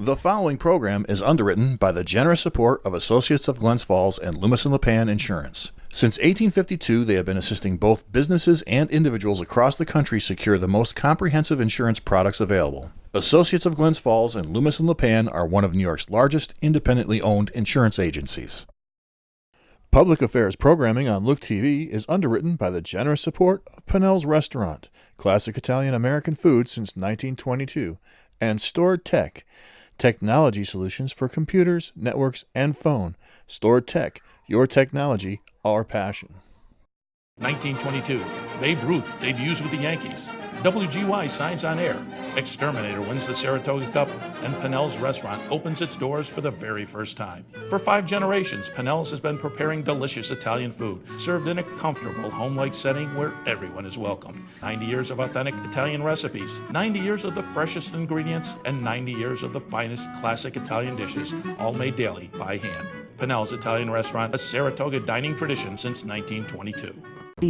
The following program is underwritten by the generous support of Associates of Glens Falls and Loomis and Lipan Insurance. Since 1852, they have been assisting both businesses and individuals across the country secure the most comprehensive insurance products available. Associates of Glens Falls and Loomis and Lipan are one of New York's largest independently owned insurance agencies. Public affairs programming on Look TV is underwritten by the generous support of Pinnell's Restaurant, classic Italian American food since 1922, and Stored Tech, technology solutions for computers, networks, and phone. Stored Tech, your technology, our passion. 1922, Babe Ruth debuts with the Yankees. WGY signs on air. Exterminator wins the Saratoga Cup, and Pinnell's Restaurant opens its doors for the very first time. For 5 generations, Pinnell's has been preparing delicious Italian food, served in a comfortable, home-like setting where everyone is welcome. 90 years of authentic Italian recipes, 90 years of the freshest ingredients, and 90 years of the finest classic Italian dishes, all made daily by hand. Pinnell's Italian Restaurant, a Saratoga dining tradition since 1922.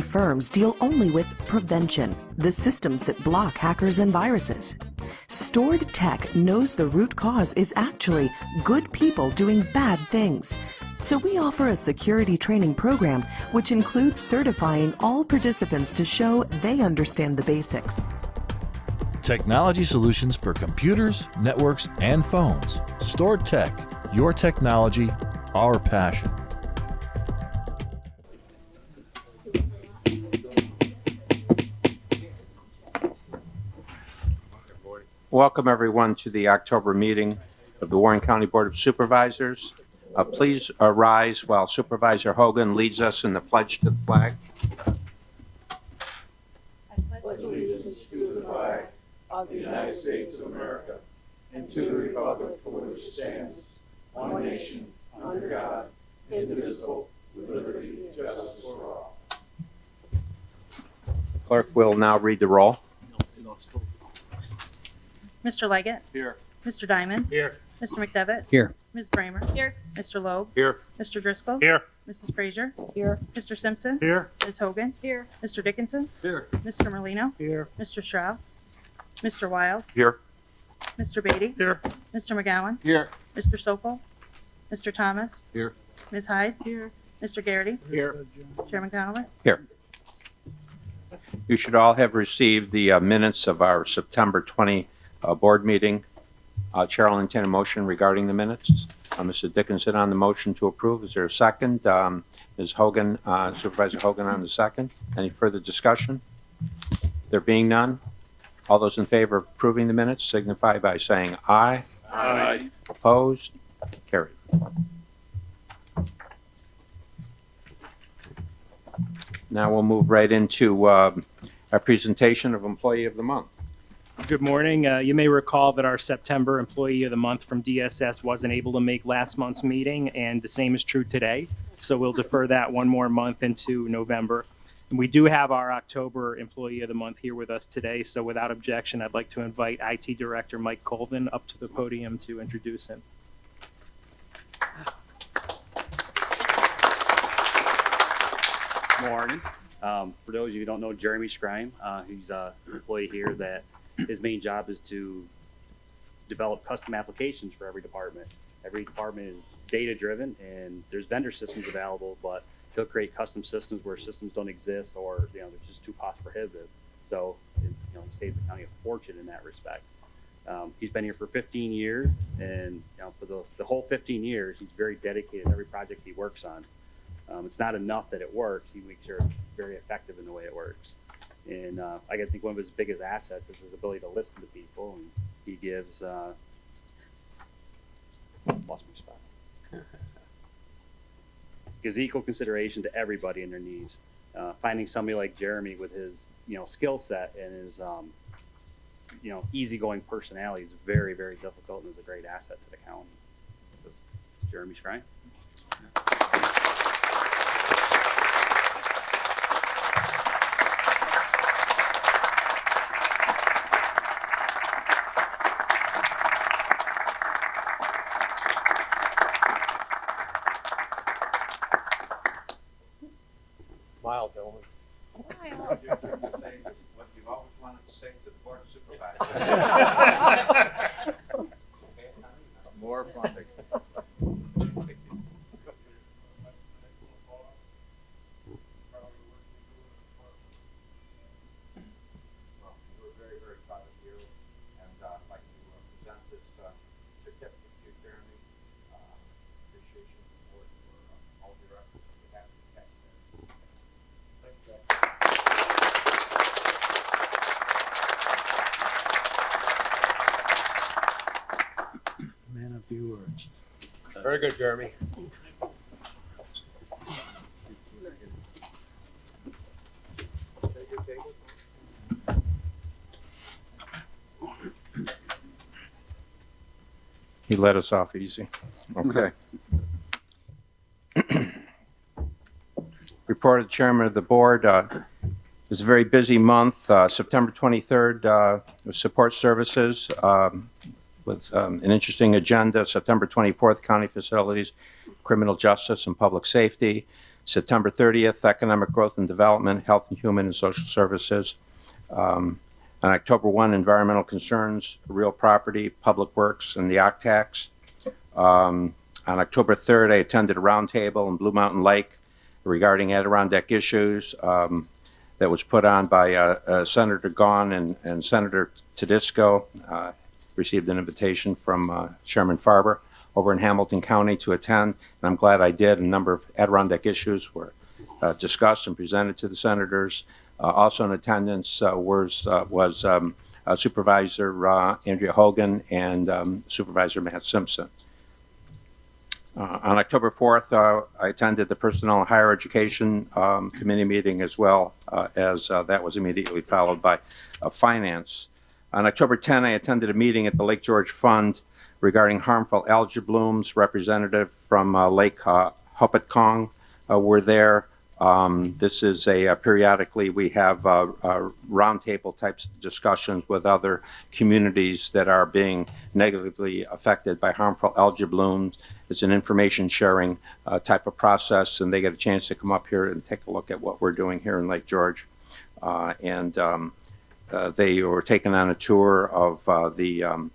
Firms deal only with prevention, the systems that block hackers and viruses. Stored Tech knows the root cause is actually good people doing bad things. So we offer a security training program which includes certifying all participants to show they understand the basics. Technology solutions for computers, networks, and phones. Stored Tech, your technology, our passion. Welcome, everyone, to the October meeting of the Warren County Board of Supervisors. Please rise while Supervisor Hogan leads us in the pledge to the flag. I pledge allegiance to the flag of the United States of America and to the republic for which it stands, one nation, under God, indivisible, with liberty and justice for all. Clerk will now read the roll. Mr. Leggett? Here. Mr. Diamond? Here. Mr. McDevitt? Here. Ms. Bramer? Here. Mr. Loeb? Here. Mr. Driscoll? Here. Mrs. Frazier? Here. Mr. Simpson? Here. Ms. Hogan? Here. Mr. Dickinson? Here. Mr. Merlino? Here. Mr. Stroud? Mr. Wild? Here. Mr. Beatty? Here. Mr. McGowan? Here. Mr. Sokol? Mr. Thomas? Here. Ms. Hyde? Here. Mr. Garrity? Here. Chairman Conover? Here. You should all have received the minutes of our September 20 board meeting. Chair will entertain a motion regarding the minutes. Mr. Dickinson on the motion to approve. Is there a second? Ms. Hogan, Supervisor Hogan on the second. Any further discussion? There being none, all those in favor of approving the minutes signify by saying aye. Aye. Opposed? Carried. Now we'll move right into our presentation of Employee of the Month. Good morning. You may recall that our September Employee of the Month from DSS wasn't able to make last month's meeting, and the same is true today. So we'll defer that one more month into November. And we do have our October Employee of the Month here with us today. So without objection, I'd like to invite IT Director Mike Colvin up to the podium to introduce him. Morning. For those of you who don't know Jeremy Scrime, he's an employee here that his main job is to develop custom applications for every department. Every department is data driven and there's vendor systems available, but he'll create custom systems where systems don't exist or they're just too cost prohibitive. So he saves the county a fortune in that respect. He's been here for 15 years, and for the whole 15 years, he's very dedicated to every project he works on. It's not enough that it works. He makes sure it's very effective in the way it works. And I think one of his biggest assets is his ability to listen to people, and he gives lost my spot. Gives equal consideration to everybody and their needs. Finding somebody like Jeremy with his skill set and his easygoing personality is very, very difficult and is a great asset to the county. So, Jeremy Scrime. Smile, gentlemen. Smile. What you've always wanted to say to the Board of Supervisors. in a few words. Very good, Jeremy. He let us off easy. Okay. Report of the chairman of the board. It was a very busy month. September 23rd was support services with an interesting agenda. September 24th, county facilities, criminal justice and public safety. September 30th, economic growth and development, health and human and social services. On October 1, environmental concerns, real property, public works, and the OCTAX. On October 3rd, I attended a roundtable in Blue Mountain Lake regarding Adirondack issues that was put on by Senator Gahn and Senator Tedisco. Received an invitation from Chairman Farber over in Hamilton County to attend, and I'm glad I did. A number of Adirondack issues were discussed and presented to the senators. Also in attendance was Supervisor Andrea Hogan and Supervisor Matt Simpson. On October 4th, I attended the Personnel and Higher Education Committee meeting as well, as that was immediately followed by Finance. On October 10, I attended a meeting at the Lake George Fund regarding harmful algae blooms. Representative from Lake Hopatcong were there. This is periodically we have roundtable types of discussions with other communities that are being negatively affected by harmful algae blooms. It's an information sharing type of process, and they get a chance to come up here and take a look at what we're doing here in Lake George. They were taken on a tour of the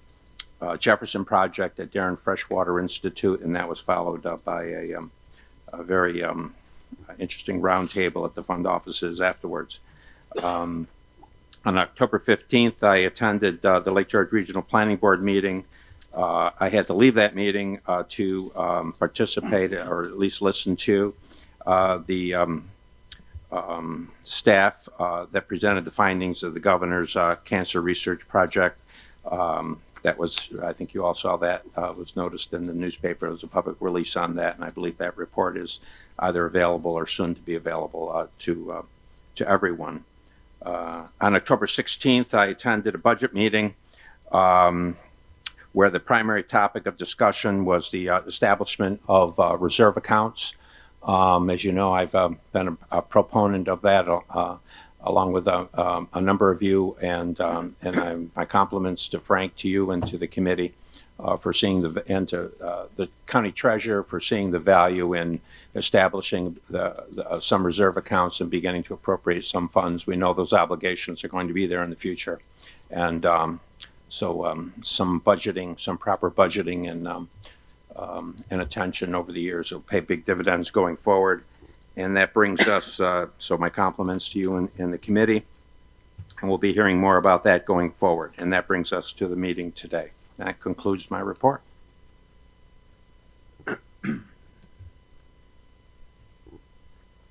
Jefferson Project at Darren Freshwater Institute, and that was followed up by a very interesting roundtable at the fund offices afterwards. On October 15th, I attended the Lake George Regional Planning Board meeting. I had to leave that meeting to participate or at least listen to the staff that presented the findings of the governor's cancer research project. That was, I think you all saw that, was noticed in the newspaper. There was a public release on that, and I believe that report is either available or soon to be available to everyone. On October 16th, I attended a budget meeting where the primary topic of discussion was the establishment of reserve accounts. As you know, I've been a proponent of that along with a number of you, and my compliments to Frank, to you, and to the committee for seeing and to the county treasurer for seeing the value in establishing some reserve accounts and beginning to appropriate some funds. We know those obligations are going to be there in the future, and so some budgeting, some proper budgeting and attention over the years will pay big dividends going forward. And that brings us, so my compliments to you and the committee, and we'll be hearing more about that going forward. And that brings us to the meeting today. That concludes my report.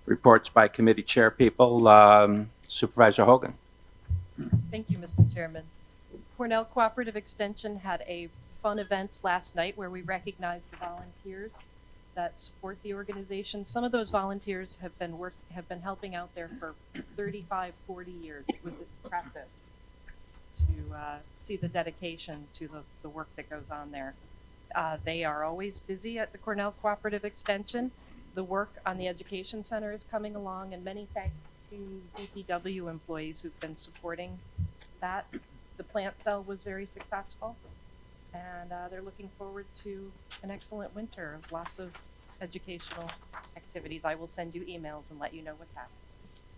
Reports by committee chair people. Supervisor Hogan. Thank you, Mr. Chairman. Cornell Cooperative Extension had a fun event last night where we recognized the volunteers that support the organization. Some of those volunteers have been helping out there for 35, 40 years. It was impressive to see the dedication to the work that goes on there. They are always busy at the Cornell Cooperative Extension. The work on the Education Center is coming along, and many thanks to DPW employees who've been supporting that. The plant cell was very successful, and they're looking forward to an excellent winter of lots of educational activities. I will send you emails and let you know what's happening.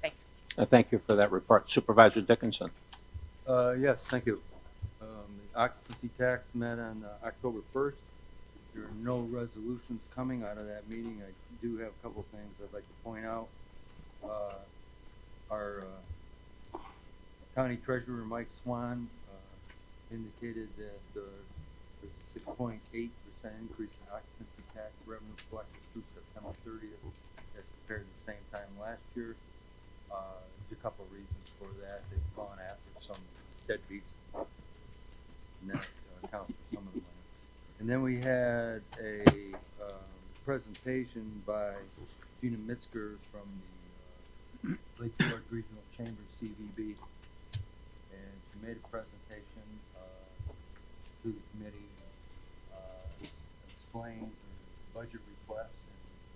Thanks. Thank you for that report. Supervisor Dickinson. Yes, thank you. The occupancy tax met on October 1st. There are no resolutions coming out of that meeting. I do have a couple things I'd like to point out. Our County Treasurer Mike Swan indicated that there's a 6.8% increase in occupancy tax revenue collected through September 30th as compared to the same time last year. There's a couple of reasons for that. They've gone after some deadbeats, and that accounts for some of the money. And then we had a presentation by Gina Mitzker from the Lake George Regional Chamber CVB. And she made a presentation to the committee, explained her budget request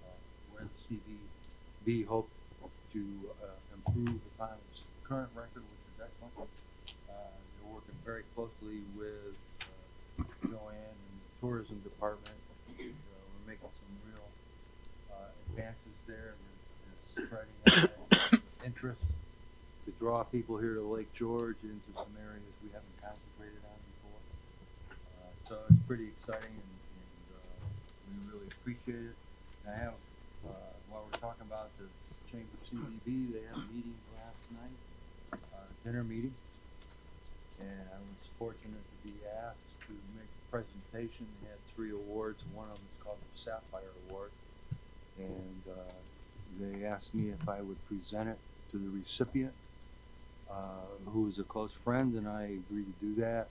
and where the CVB hoped to improve upon its current record, which is excellent. They're working very closely with Joanne and the tourism department. We're making some real advances there, and spreading out interest to draw people here to Lake George into some areas we haven't concentrated on before. So it's pretty exciting, and we really appreciate it. And I have, while we're talking about the Chamber CVB, they had a meeting last night, dinner meeting, and I was fortunate to be asked to make a presentation. They had 3 awards. One of them is called the Sapphire Award, and they asked me if I would present it to the recipient, who is a close friend, and I agreed to do that.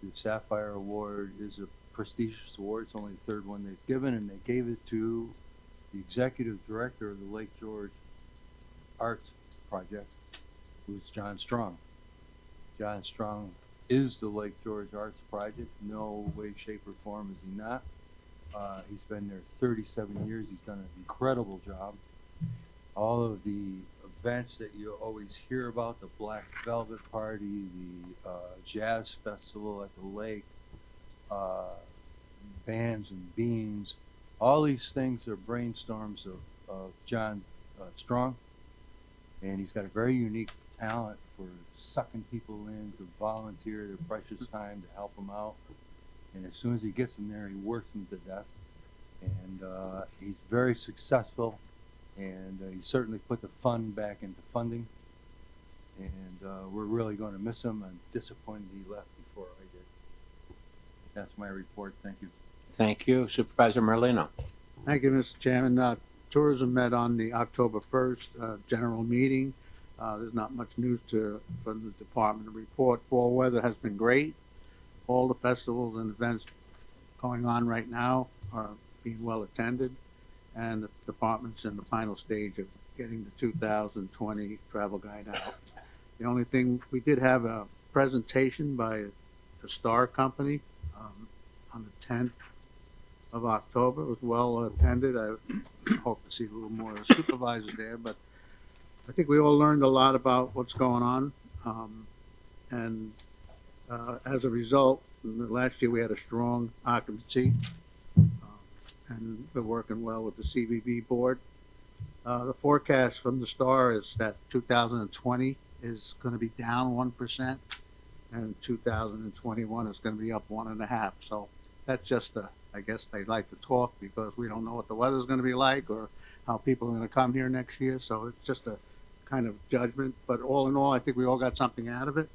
The Sapphire Award is a prestigious award. It's only the 3rd one they've given, and they gave it to the executive director of the Lake George Arts Project, who's John Strong. John Strong is the Lake George Arts Project. No way, shape, or form is he not. He's been there 37 years. He's done an incredible job. All of the events that you always hear about, the Black Velvet Party, the Jazz Festival at the lake, Bands and Beans, all these things are brainstorms of John Strong. And he's got a very unique talent for sucking people in to volunteer their precious time to help them out. And as soon as he gets them there, he works them to death. And he's very successful, and he certainly put the fund back into funding. And we're really going to miss him. I'm disappointed he left before I did. That's my report. Thank you. Thank you. Supervisor Merlino. Thank you, Mr. Chairman. Tourism met on the October 1st general meeting. There's not much news from the department to report. Fall weather has been great. All the festivals and events going on right now are being well attended, and the department's in the final stage of getting the 2020 travel guide out. The only thing, we did have a presentation by the Star Company on the 10th of October. It was well attended. I hope to see a little more supervisors there, but I think we all learned a lot about what's going on. And as a result, last year we had a strong occupancy, and we're working well with the CVB board. The forecast from the Star is that 2020 is going to be down 1%, and 2021 is going to be up 1.5%. So that's just I guess they like to talk because we don't know what the weather's going to be like or how people are going to come here next year. So it's just a kind of judgment. But all in all, I think we all got something out of it.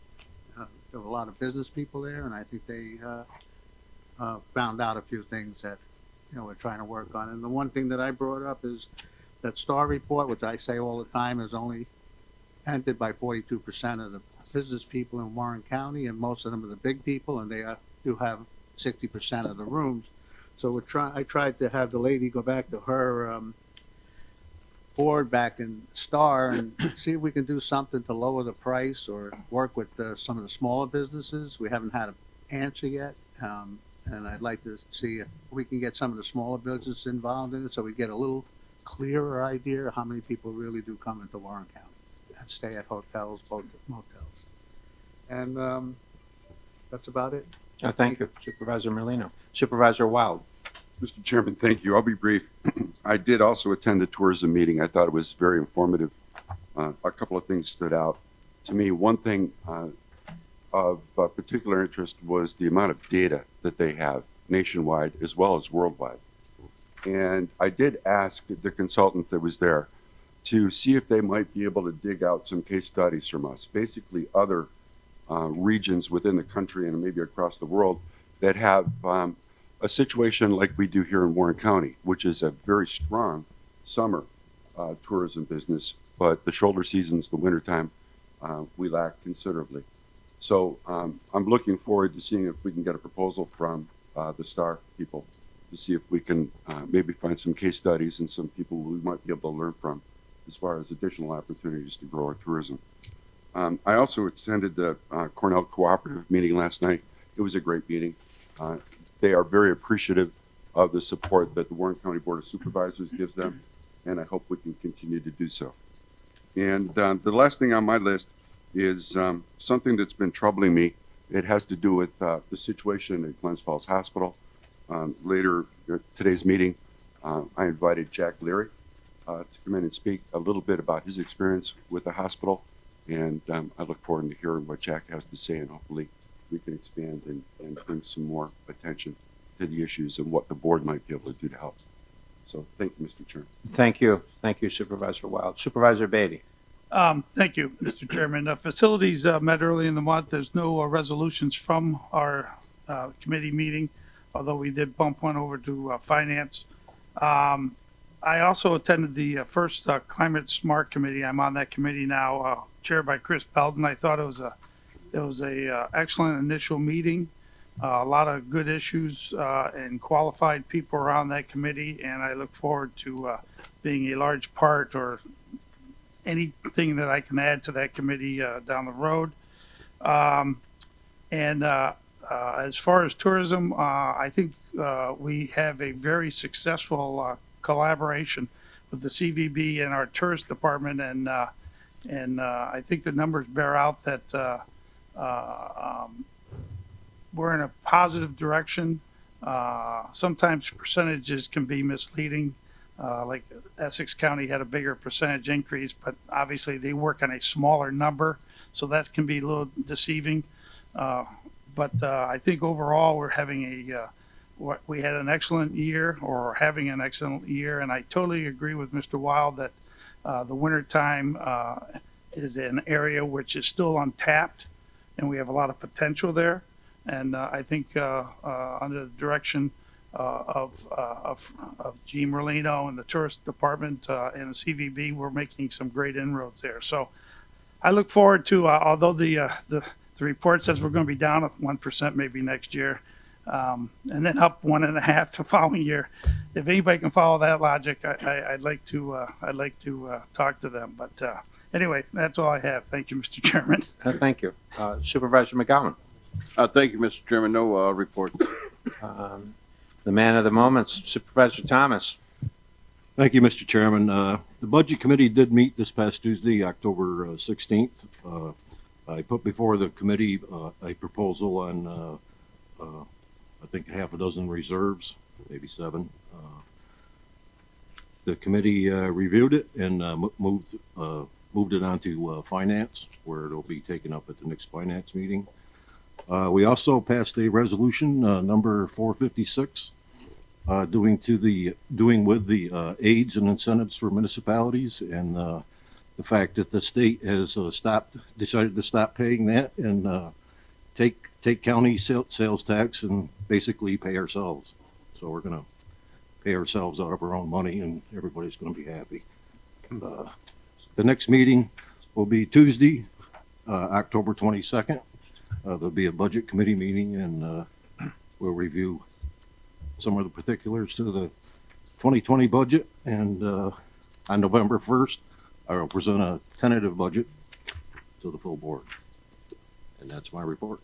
There were a lot of business people there, and I think they found out a few things that we're trying to work on. And the one thing that I brought up is that Star report, which I say all the time, is only entered by 42% of the business people in Warren County, and most of them are the big people, and they do have 60% of the rooms. So I tried to have the lady go back to her board back in Star and see if we can do something to lower the price or work with some of the smaller businesses. We haven't had an answer yet, and I'd like to see if we can get some of the smaller businesses involved in it so we get a little clearer idea of how many people really do come into Warren County and stay at hotels, both motels. And that's about it. Thank you, Supervisor Merlino. Supervisor Wild. Mr. Chairman, thank you. I'll be brief. I did also attend the tourism meeting. I thought it was very informative. A couple of things stood out to me. One thing of particular interest was the amount of data that they have nationwide as well as worldwide. And I did ask the consultant that was there to see if they might be able to dig out some case studies from us, basically other regions within the country and maybe across the world that have a situation like we do here in Warren County, which is a very strong summer tourism business, but the shoulder seasons, the wintertime, we lack considerably. So I'm looking forward to seeing if we can get a proposal from the STAR people to see if we can maybe find some case studies and some people we might be able to learn from as far as additional opportunities to grow our tourism. I also attended the Cornell Cooperative meeting last night. It was a great meeting. They are very appreciative of the support that the Warren County Board of Supervisors gives them, and I hope we can continue to do so. And the last thing on my list is something that's been troubling me. It has to do with the situation at Glens Falls Hospital. Later today's meeting, I invited Jack Leary to come in and speak a little bit about his experience with the hospital. And I look forward to hearing what Jack has to say, and hopefully we can expand and bring some more attention to the issues and what the board might be able to do to help. So thank you, Mr. Chairman. Thank you. Thank you, Supervisor Wild. Supervisor Beatty. Thank you, Mr. Chairman. Facilities met early in the month. There's no resolutions from our committee meeting, although we did bump one over to finance. I also attended the first Climate Smart Committee. I'm on that committee now, chaired by Chris Belden. I thought it was a excellent initial meeting. A lot of good issues and qualified people around that committee, and I look forward to being a large part or anything that I can add to that committee down the road. As far as tourism, I think we have a very successful collaboration with the CVB and our tourist department, and I think the numbers bear out that we're in a positive direction. Sometimes percentages can be misleading. Like Essex County had a bigger percentage increase, but obviously they work on a smaller number, so that can be a little deceiving. But I think overall we're having we had an excellent year, or having an excellent year, and I totally agree with Mr. Wild that the wintertime is an area which is still untapped, and we have a lot of potential there. And I think under the direction of Gene Merlino and the tourist department and the CVB, we're making some great inroads there. So I look forward to, although the report says we're going to be down 1% maybe next year, and then up 1.5% the following year. If anybody can follow that logic, I'd like to talk to them. But anyway, that's all I have. Thank you, Mr. Chairman. Thank you. Supervisor McGowan. Thank you, Mr. Chairman. No report. The man of the moment, Supervisor Thomas. Thank you, Mr. Chairman. The Budget Committee did meet this past Tuesday, October 16th. I put before the committee a proposal on, I think, half a dozen reserves, maybe 7. The committee reviewed it and moved it on to finance, where it'll be taken up at the next finance meeting. We also passed a resolution, number 456, doing with the aids and incentives for municipalities, and the fact that the state has decided to stop paying that and take county sales tax and basically pay ourselves. So we're going to pay ourselves out of our own money, and everybody's going to be happy. The next meeting will be Tuesday, October 22nd. There'll be a budget committee meeting, and we'll review some of the particulars to the 2020 budget. And on November 1st, I'll present a tentative budget to the full board. And that's my report.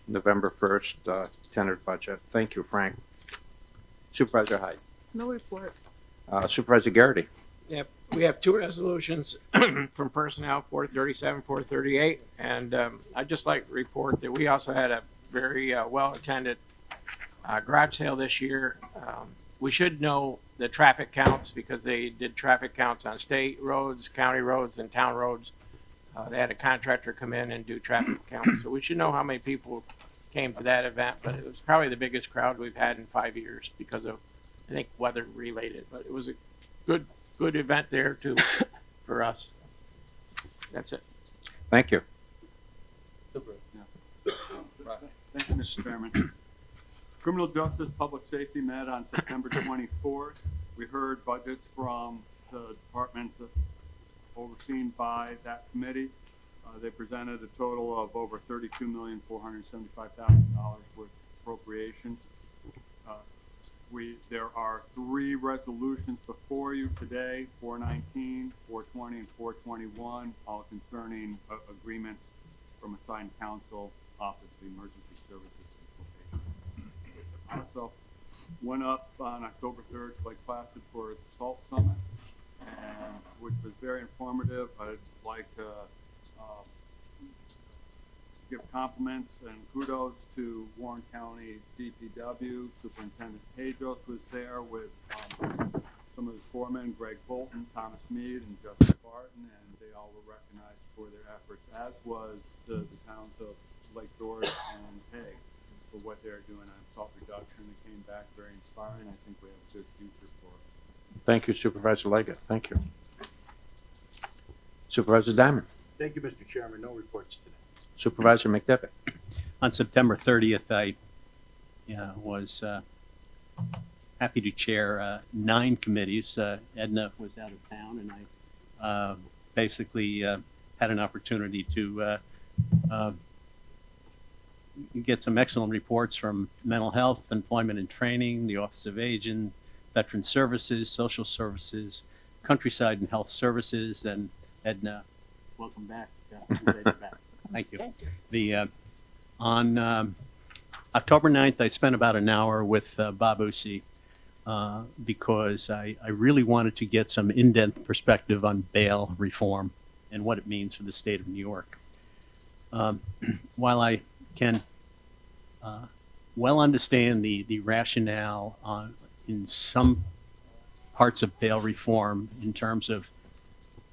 November 1st, tentative budget. Thank you, Frank. Supervisor Hyde. No report. Supervisor Garrity. Yep, we have 2 resolutions from personnel, 437, 438, and I'd just like to report that we also had a very well-attended garage sale this year. We should know the traffic counts because they did traffic counts on state roads, county roads, and town roads. They had a contractor come in and do traffic counts, so we should know how many people came to that event, but it was probably the biggest crowd we've had in 5 years because of, I think, weather related, but it was a good event there too for us. That's it. Thank you. Thank you, Mr. Chairman. Criminal Justice Public Safety met on September 24th. We heard budgets from the departments overseen by that committee. They presented a total of over $32,475,000 worth appropriated Appropriations. There are 3 resolutions before you today, 419, 420, and 421, all concerning agreements from assigned council, Office of Emergency Services and Probation. Also went up on October 3rd to Lake Placid for the SALT Summit, and which was very informative. I'd like to give compliments and kudos to Warren County DPW. Superintendent Pedros was there with some of the foremen, Greg Bolton, Thomas Mead, and Justin Barton, and they all were recognized for their efforts, as was the towns of Lake George and Hague for what they're doing on salt reduction. It came back very inspiring. I think we have a good future for us. Thank you, Supervisor Leggett. Thank you. Supervisor Diamond. Thank you, Mr. Chairman. No reports today. Supervisor McDevitt. On September 30th, I was happy to chair 9 committees. Edna was out of town, and I basically had an opportunity to get some excellent reports from mental health, employment and training, the Office of Aging, Veteran Services, Social Services, Countryside and Health Services, and Edna, welcome back. Thank you. On October 9th, I spent about an hour with Bob Usey because I really wanted to get some in-depth perspective on bail reform and what it means for the state of New York. While I can well understand the rationale in some parts of bail reform in terms of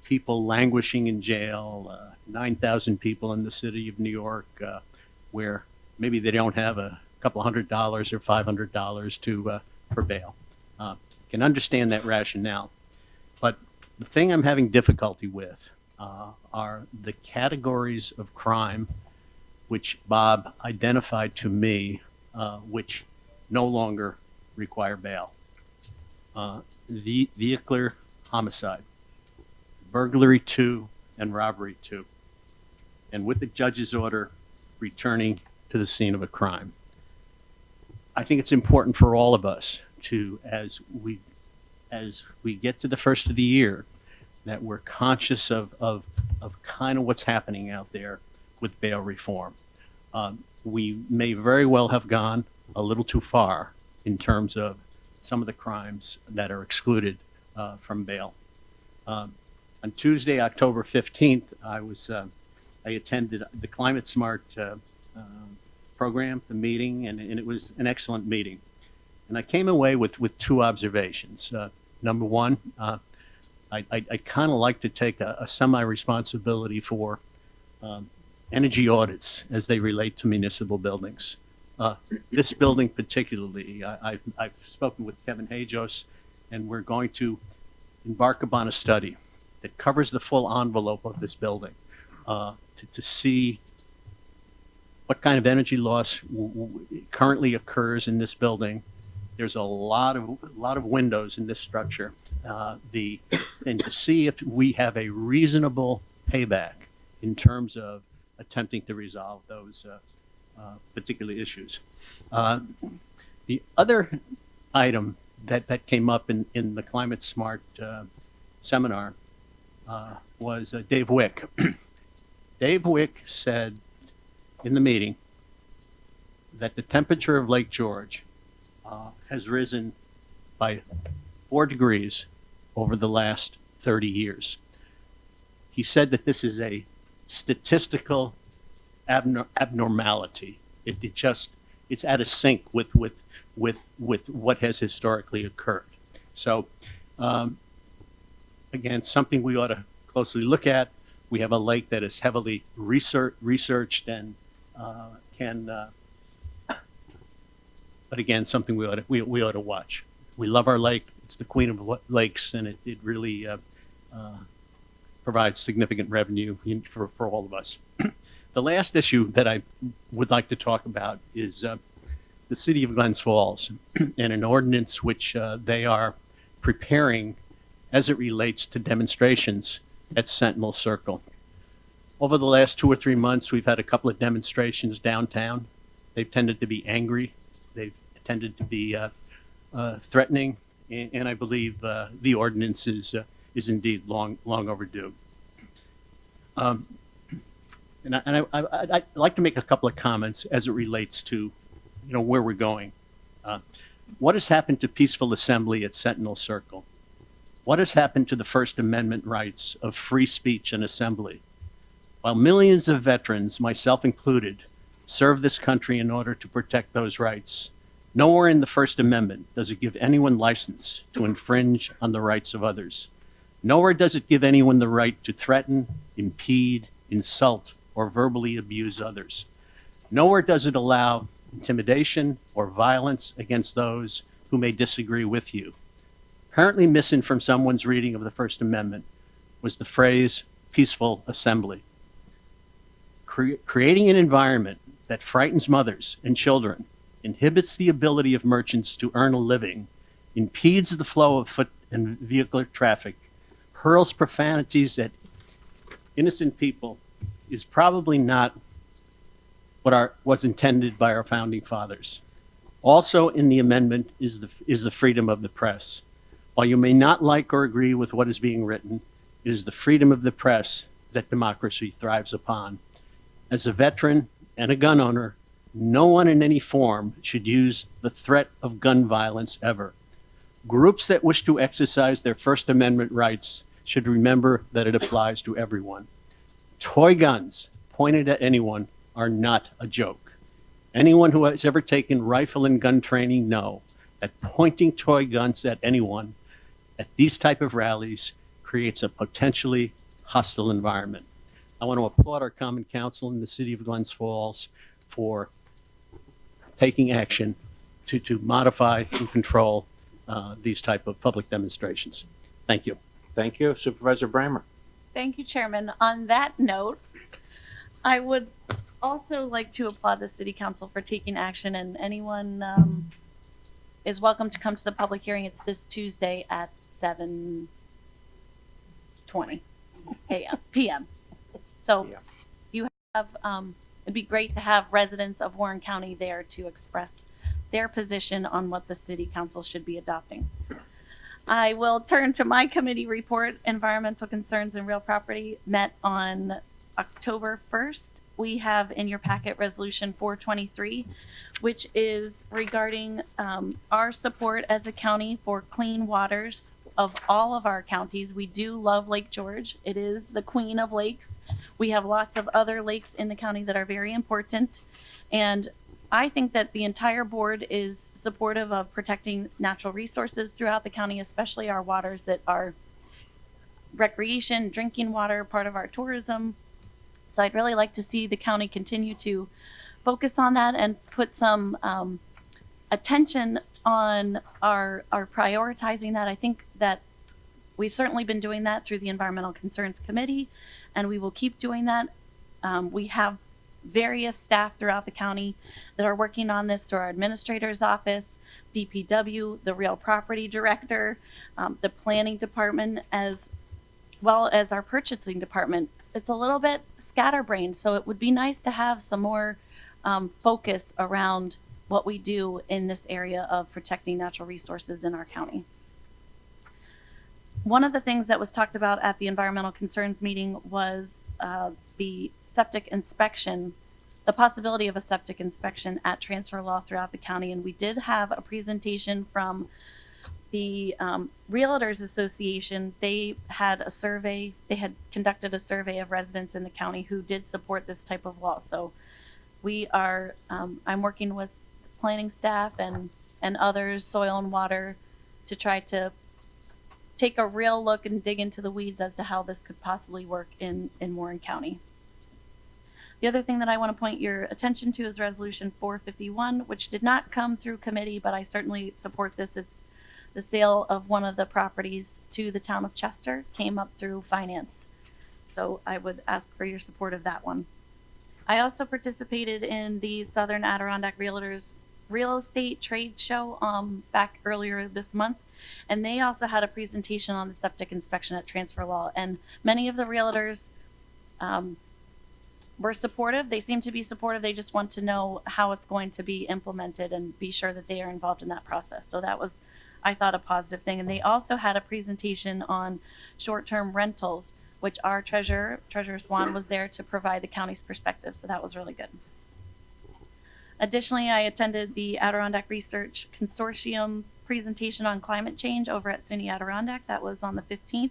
people languishing in jail, 9,000 people in the city of New York where maybe they don't have a couple $100 or $500 for bail. Can understand that rationale. But the thing I'm having difficulty with are the categories of crime which Bob identified to me, which no longer require bail. Vehicular homicide, burglary 2, and robbery 2. And with the judge's order, returning to the scene of a crime. I think it's important for all of us to, as we get to the first of the year, that we're conscious of kind of what's happening out there with bail reform. We may very well have gone a little too far in terms of some of the crimes that are excluded from bail. On Tuesday, October 15th, I attended the Climate Smart program, the meeting, and it was an excellent meeting. And I came away with 2 observations. Number one, I kind of like to take a semi-responsibility for energy audits as they relate to municipal buildings. This building particularly, I've spoken with Kevin Hajos, and we're going to embark upon a study that covers the full envelope of this building to see what kind of energy loss currently occurs in this building. There's a lot of windows in this structure, and to see if we have a reasonable payback in terms of attempting to resolve those particular issues. The other item that came up in the Climate Smart seminar was Dave Wick. Dave Wick said in the meeting that the temperature of Lake George has risen by 4 degrees over the last 30 years. He said that this is a statistical abnormality. It's out of sync with what has historically occurred. So, again, something we ought to closely look at. We have a lake that is heavily researched and but again, something we ought to watch. We love our lake. It's the queen of lakes, and it really provides significant revenue for all of us. The last issue that I would like to talk about is the city of Glens Falls and an ordinance which they are preparing as it relates to demonstrations at Sentinel Circle. Over the last 2 or 3 months, we've had a couple of demonstrations downtown. They've tended to be angry they've tended to be threatening, and I believe the ordinance is indeed long overdue. And I'd like to make a couple of comments as it relates to, where we're going. What has happened to peaceful assembly at Sentinel Circle? What has happened to the First Amendment rights of free speech and assembly? While millions of veterans, myself included, serve this country in order to protect those rights, nowhere in the First Amendment does it give anyone license to infringe on the rights of others. Nowhere does it give anyone the right to threaten, impede, insult, or verbally abuse others. Nowhere does it allow intimidation or violence against those who may disagree with you. Apparently missing from someone's reading of the First Amendment was the phrase peaceful assembly. Creating an environment that frightens mothers and children, inhibits the ability of merchants to earn a living, impedes the flow of foot and vehicular traffic, hurls profanities at innocent people, is probably not what was intended by our founding fathers. Also in the amendment is the freedom of the press. While you may not like or agree with what is being written, it is the freedom of the press that democracy thrives upon. As a veteran and a gun owner, no one in any form should use the threat of gun violence ever. Groups that wish to exercise their First Amendment rights should remember that it applies to everyone. Toy guns pointed at anyone are not a joke. Anyone who has ever taken rifle and gun training know that pointing toy guns at anyone at these type of rallies creates a potentially hostile environment. I want to applaud our Common Council in the city of Glens Falls for taking action to modify and control these type of public demonstrations. Thank you. Thank you. Supervisor Bramer. Thank you, Chairman. On that note, I would also like to applaud the City Council for taking action, and anyone is welcome to come to the public hearing. It's this Tuesday at 7:20 p.m. So you have, it'd be great to have residents of Warren County there to express their position on what the City Council should be adopting. I will turn to my committee report. Environmental Concerns and Real Property met on October 1st. We have in your packet Resolution 423, which is regarding our support as a county for clean waters of all of our counties. We do love Lake George. It is the queen of lakes. We have lots of other lakes in the county that are very important. And I think that the entire board is supportive of protecting natural resources throughout the county, especially our waters that are recreation, drinking water, part of our tourism. So I'd really like to see the county continue to focus on that and put some attention on our prioritizing that. I think that we've certainly been doing that through the Environmental Concerns Committee, and we will keep doing that. We have various staff throughout the county that are working on this through our administrator's office, DPW, the real property director, the planning department, as well as our purchasing department. It's a little bit scatterbrained, so it would be nice to have some more focus around what we do in this area of protecting natural resources in our county. One of the things that was talked about at the environmental concerns meeting was the septic inspection, the possibility of a septic inspection at transfer law throughout the county. And we did have a presentation from the Realtors Association. They had a survey, they had conducted a survey of residents in the county who did support this type of law. So we are, I'm working with planning staff and others, soil and water, to try to take a real look and dig into the weeds as to how this could possibly work in Warren County. The other thing that I want to point your attention to is Resolution 451, which did not come through committee, but I certainly support this. It's the sale of one of the properties to the town of Chester, came up through finance. So I would ask for your support of that one. I also participated in the Southern Adirondack Realtors Real Estate Trade Show back earlier this month. And they also had a presentation on the septic inspection at transfer law. And many of the realtors were supportive. They seem to be supportive. They just want to know how it's going to be implemented and be sure that they are involved in that process. So that was, I thought, a positive thing. And they also had a presentation on short-term rentals, which our Treasurer Swan, was there to provide the county's perspective. So that was really good. Additionally, I attended the Adirondack Research Consortium presentation on climate change over at SUNY Adirondack. That was on the 15th.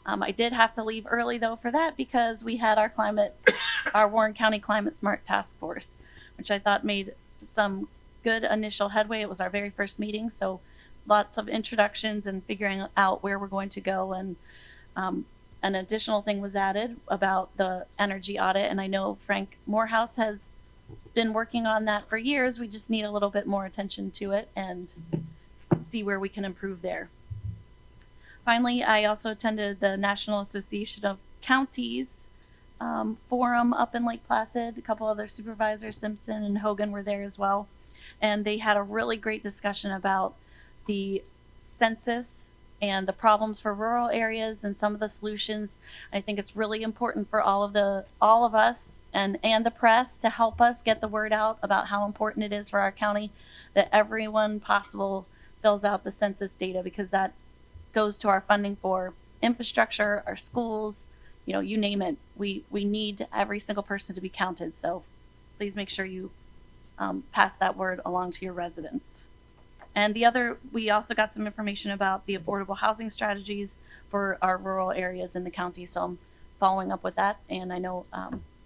I did have to leave early though for that because we had our Warren County Climate Smart Task Force, which I thought made some good initial headway. It was our very first meeting, so lots of introductions and figuring out where we're going to go. And an additional thing was added about the energy audit, and I know Frank Morehouse has been working on that for years. We just need a little bit more attention to it and see where we can improve there. Finally, I also attended the National Association of Counties forum up in Lake Placid. A couple other supervisors, Simpson and Hogan, were there as well. And they had a really great discussion about the census and the problems for rural areas and some of the solutions. I think it's really important for all of us and the press to help us get the word out about how important it is for our county that everyone possible fills out the census data, because that goes to our funding for infrastructure, our schools, you name it. We need every single person to be counted. So please make sure you pass that word along to your residents. And we also got some information about the affordable housing strategies for our rural areas in the county. So I'm following up with that. And I know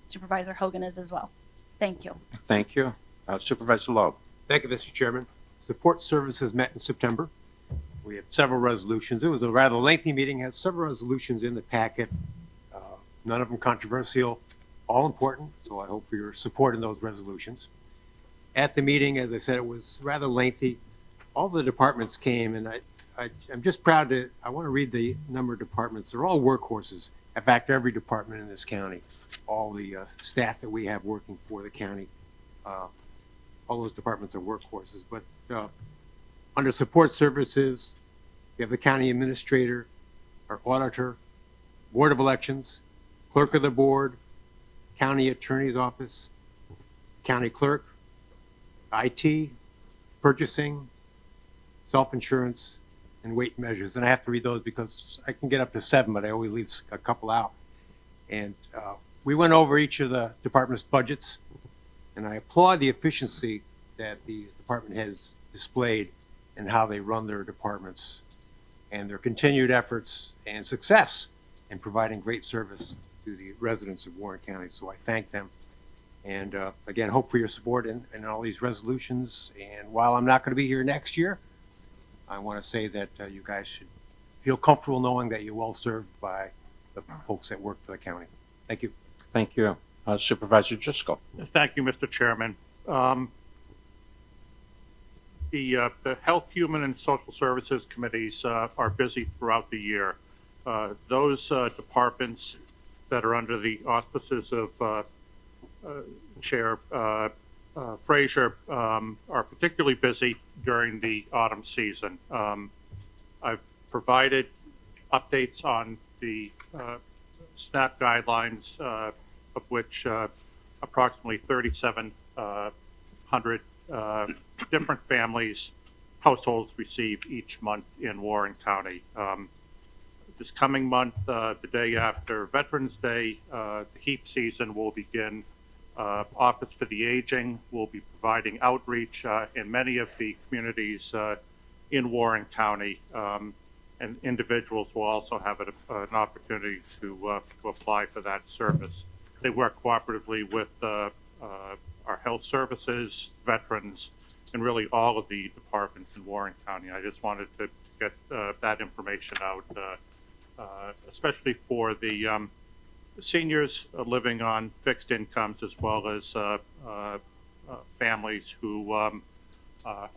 Supervisor Hogan is as well. Thank you. Thank you. Supervisor Loeb. Thank you, Mr. Chairman. Support Services met in September. We had several resolutions. It was a rather lengthy meeting, had several resolutions in the packet, none of them controversial, all important, so I hope for your support in those resolutions. At the meeting, as I said, it was rather lengthy. All the departments came, and I'm just proud I want to read the number of departments. They're all workhorses. In fact, every department in this county, all the staff that we have working for the county, all those departments are workhorses. But under support services, we have the county administrator, our auditor, board of elections, clerk of the board, county attorney's office, county clerk, IT, purchasing, self-insurance, and weight measures. And I have to read those because I can get up to 7, but I always leave a couple out. And we went over each of the department's budgets, and I applaud the efficiency that these department heads displayed and how they run their departments and their continued efforts and success in providing great service to the residents of Warren County. So I thank them. And again, hope for your support in all these resolutions. And while I'm not going to be here next year, I want to say that you guys should feel comfortable knowing that you're well served by the folks that work for the county. Thank you. Thank you. Supervisor Driscoll. Thank you, Mr. Chairman. The Health, Human, and Social Services Committees are busy throughout the year. Those departments that are under the auspices of Chair Frazier are particularly busy during the autumn season. I've provided updates on the SNAP guidelines, of which approximately 3,700 different households receive each month in Warren County. This coming month, the day after Veterans Day, the HEAP season will begin. Office for the Aging will be providing outreach in many of the communities in Warren County, and individuals will also have an opportunity to apply for that service. They work cooperatively with our health services, veterans, and really all of the departments in Warren County. I just wanted to get that information out, especially for the seniors living on fixed incomes, as well as families who are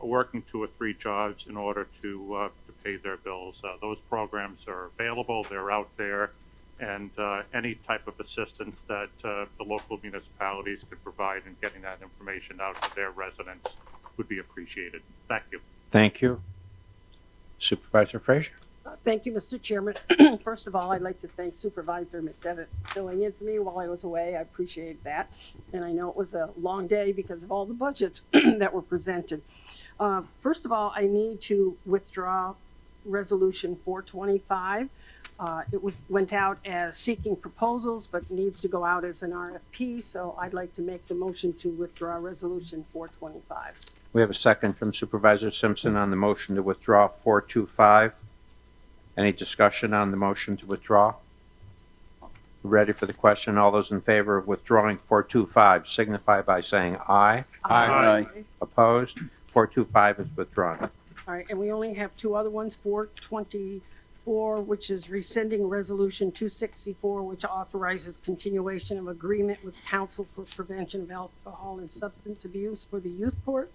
working 2 or 3 jobs in order to pay their bills. Those programs are available, they're out there, and any type of assistance that the local municipalities could provide in getting that information out to their residents would be appreciated. Thank you. Thank you. Supervisor Frazier. Thank you, Mr. Chairman. First of all, I'd like to thank Supervisor McDevitt for filling in for me while I was away. I appreciate that. And I know it was a long day because of all the budgets that were presented. First of all, I need to withdraw Resolution 425. Went out as seeking proposals, but needs to go out as an RFP. So I'd like to make the motion to withdraw Resolution 425. We have a second from Supervisor Simpson on the motion to withdraw 425. Any discussion on the motion to withdraw? Ready for the question? All those in favor of withdrawing 425 signify by saying aye. Aye. Opposed? 425 is withdrawn. All right, and we only have two other ones, 424, which is rescinding Resolution 264, which authorizes continuation of agreement with Council for Prevention of Alcohol and Substance Abuse for the Youth Court.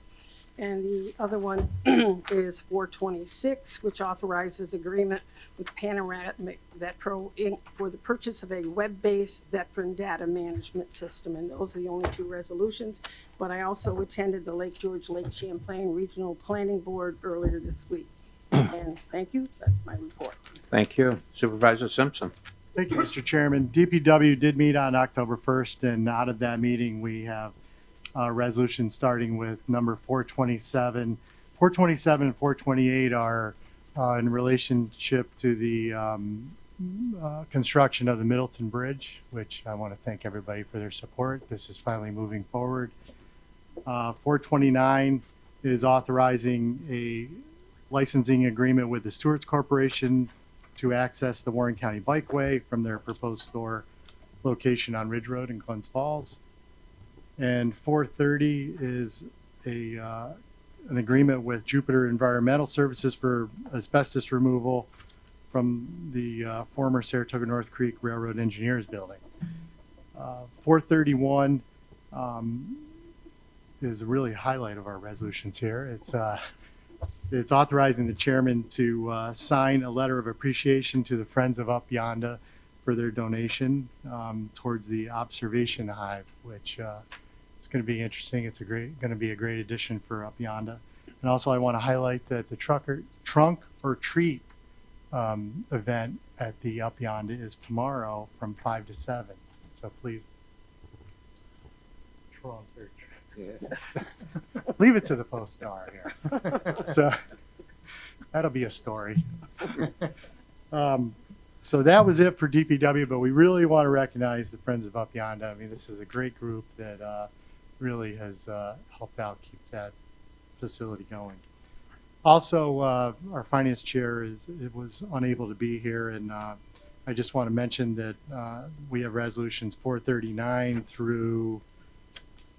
And the other one is 426, which authorizes agreement with Panoramic VetPro Inc. for the purchase of a web-based veteran data management system. And those are the only two resolutions. But I also attended the Lake George, Lake Champlain Regional Planning Board earlier this week. And thank you. That's my report. Thank you. Supervisor Simpson. Thank you, Mr. Chairman. DPW did meet on October 1st, and out of that meeting, we have resolution starting with number 427. 427 and 428 are in relationship to the construction of the Middleton Bridge, which I want to thank everybody for their support. This is finally moving forward. 429 is authorizing a licensing agreement with the Stewarts Corporation to access the Warren County Bikeway from their proposed store location on Ridge Road in Glens Falls. And 430 is an agreement with Jupiter Environmental Services for asbestos removal from the former Saratoga North Creek Railroad Engineers Building. 431 is really a highlight of our resolutions here. It's authorizing the chairman to sign a letter of appreciation to the Friends of Up Yonda for their donation towards the observation hive, which it's going to be interesting. It's going to be a great addition for Up Yonda. And also I want to highlight that the trunk or treat event at the Up Yonda is tomorrow from 5 to 7. So please, trunk or treat. Leave it to the Post-Star here. So that'll be a story. So that was it for DPW, but we really want to recognize the Friends of Up Yonda. I mean, this is a great group that really has helped out keep that facility going. Also, our finance chair was unable to be here, and I just want to mention that we have resolutions 439 through,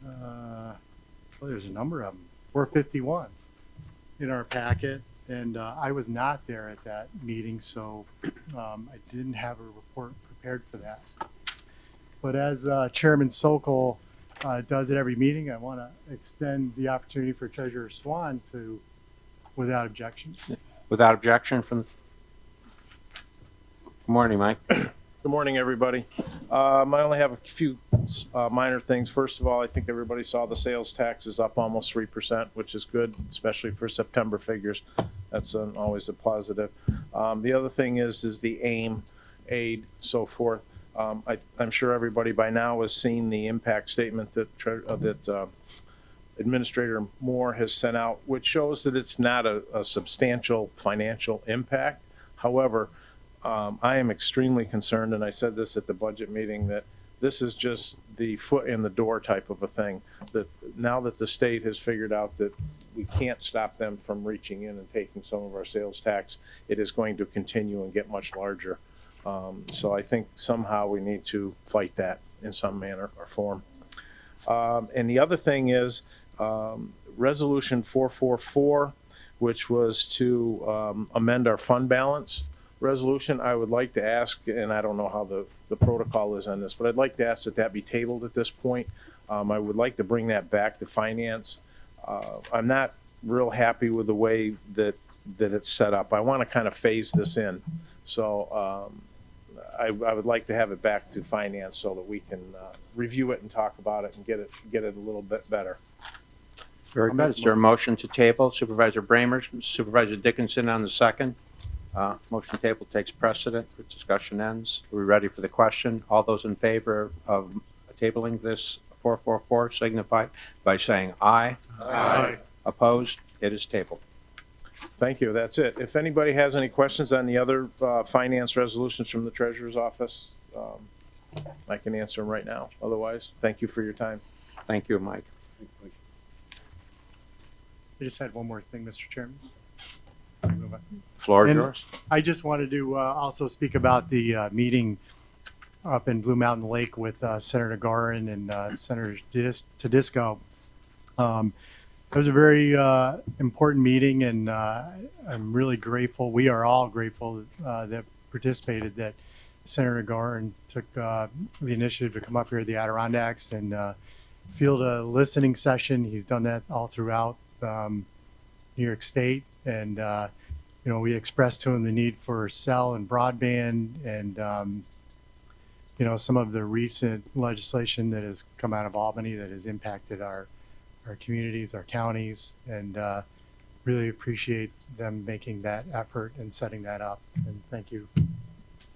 well, there's a number of them, 451 in our packet. And I was not there at that meeting, so I didn't have a report prepared for that. But as Chairman Sokol does at every meeting, I want to extend the opportunity for Treasurer Swan to, without objection. Without objection from. Good morning, Mike. Good morning, everybody. I only have a few minor things. First of all, I think everybody saw the sales tax is up almost 3%, which is good, especially for September figures. That's always a positive. The other thing is the AIM, aid, so forth. I'm sure everybody by now has seen the impact statement that Administrator Moore has sent out, which shows that it's not a substantial financial impact. However, I am extremely concerned, and I said this at the budget meeting, that this is just the foot in the door type of a thing. That now that the state has figured out that we can't stop them from reaching in and taking some of our sales tax, it is going to continue and get much larger. So I think somehow we need to fight that in some manner or form. And the other thing is Resolution 444, which was to amend our fund balance resolution. I would like to ask, and I don't know how the protocol is on this, but I'd like to ask that that be tabled at this point. I would like to bring that back to finance. I'm not real happy with the way that it's set up. I want to kind of phase this in. So I would like to have it back to finance so that we can review it and talk about it and get it a little bit better. Very good. Is there a motion to table? Supervisor Bramers, Supervisor Dickinson on the second. Motion table takes precedent. The discussion ends. Are we ready for the question? All those in favor of tabling this 444 signify by saying aye. Aye. Opposed? It is tabled. Thank you. That's it. If anybody has any questions on the other finance resolutions from the treasurer's office, I can answer them right now. Otherwise, thank you for your time. Thank you, Mike. I just had one more thing, Mr. Chairman. Floor is And yours. I just wanted to also speak about the meeting up in Blue Mountain Lake with Senator Garin and Senator Tedisco. It was a very important meeting, and I'm really grateful. We are all grateful that participated, that Senator Garin took the initiative to come up here to the Adirondacks and field a listening session. He's done that all throughout New York State, and you know, we expressed to him the need for cell and broadband, and you know, some of the recent legislation that has come out of Albany that has impacted our communities, our counties, and really appreciate them making that effort and setting that up. And thank you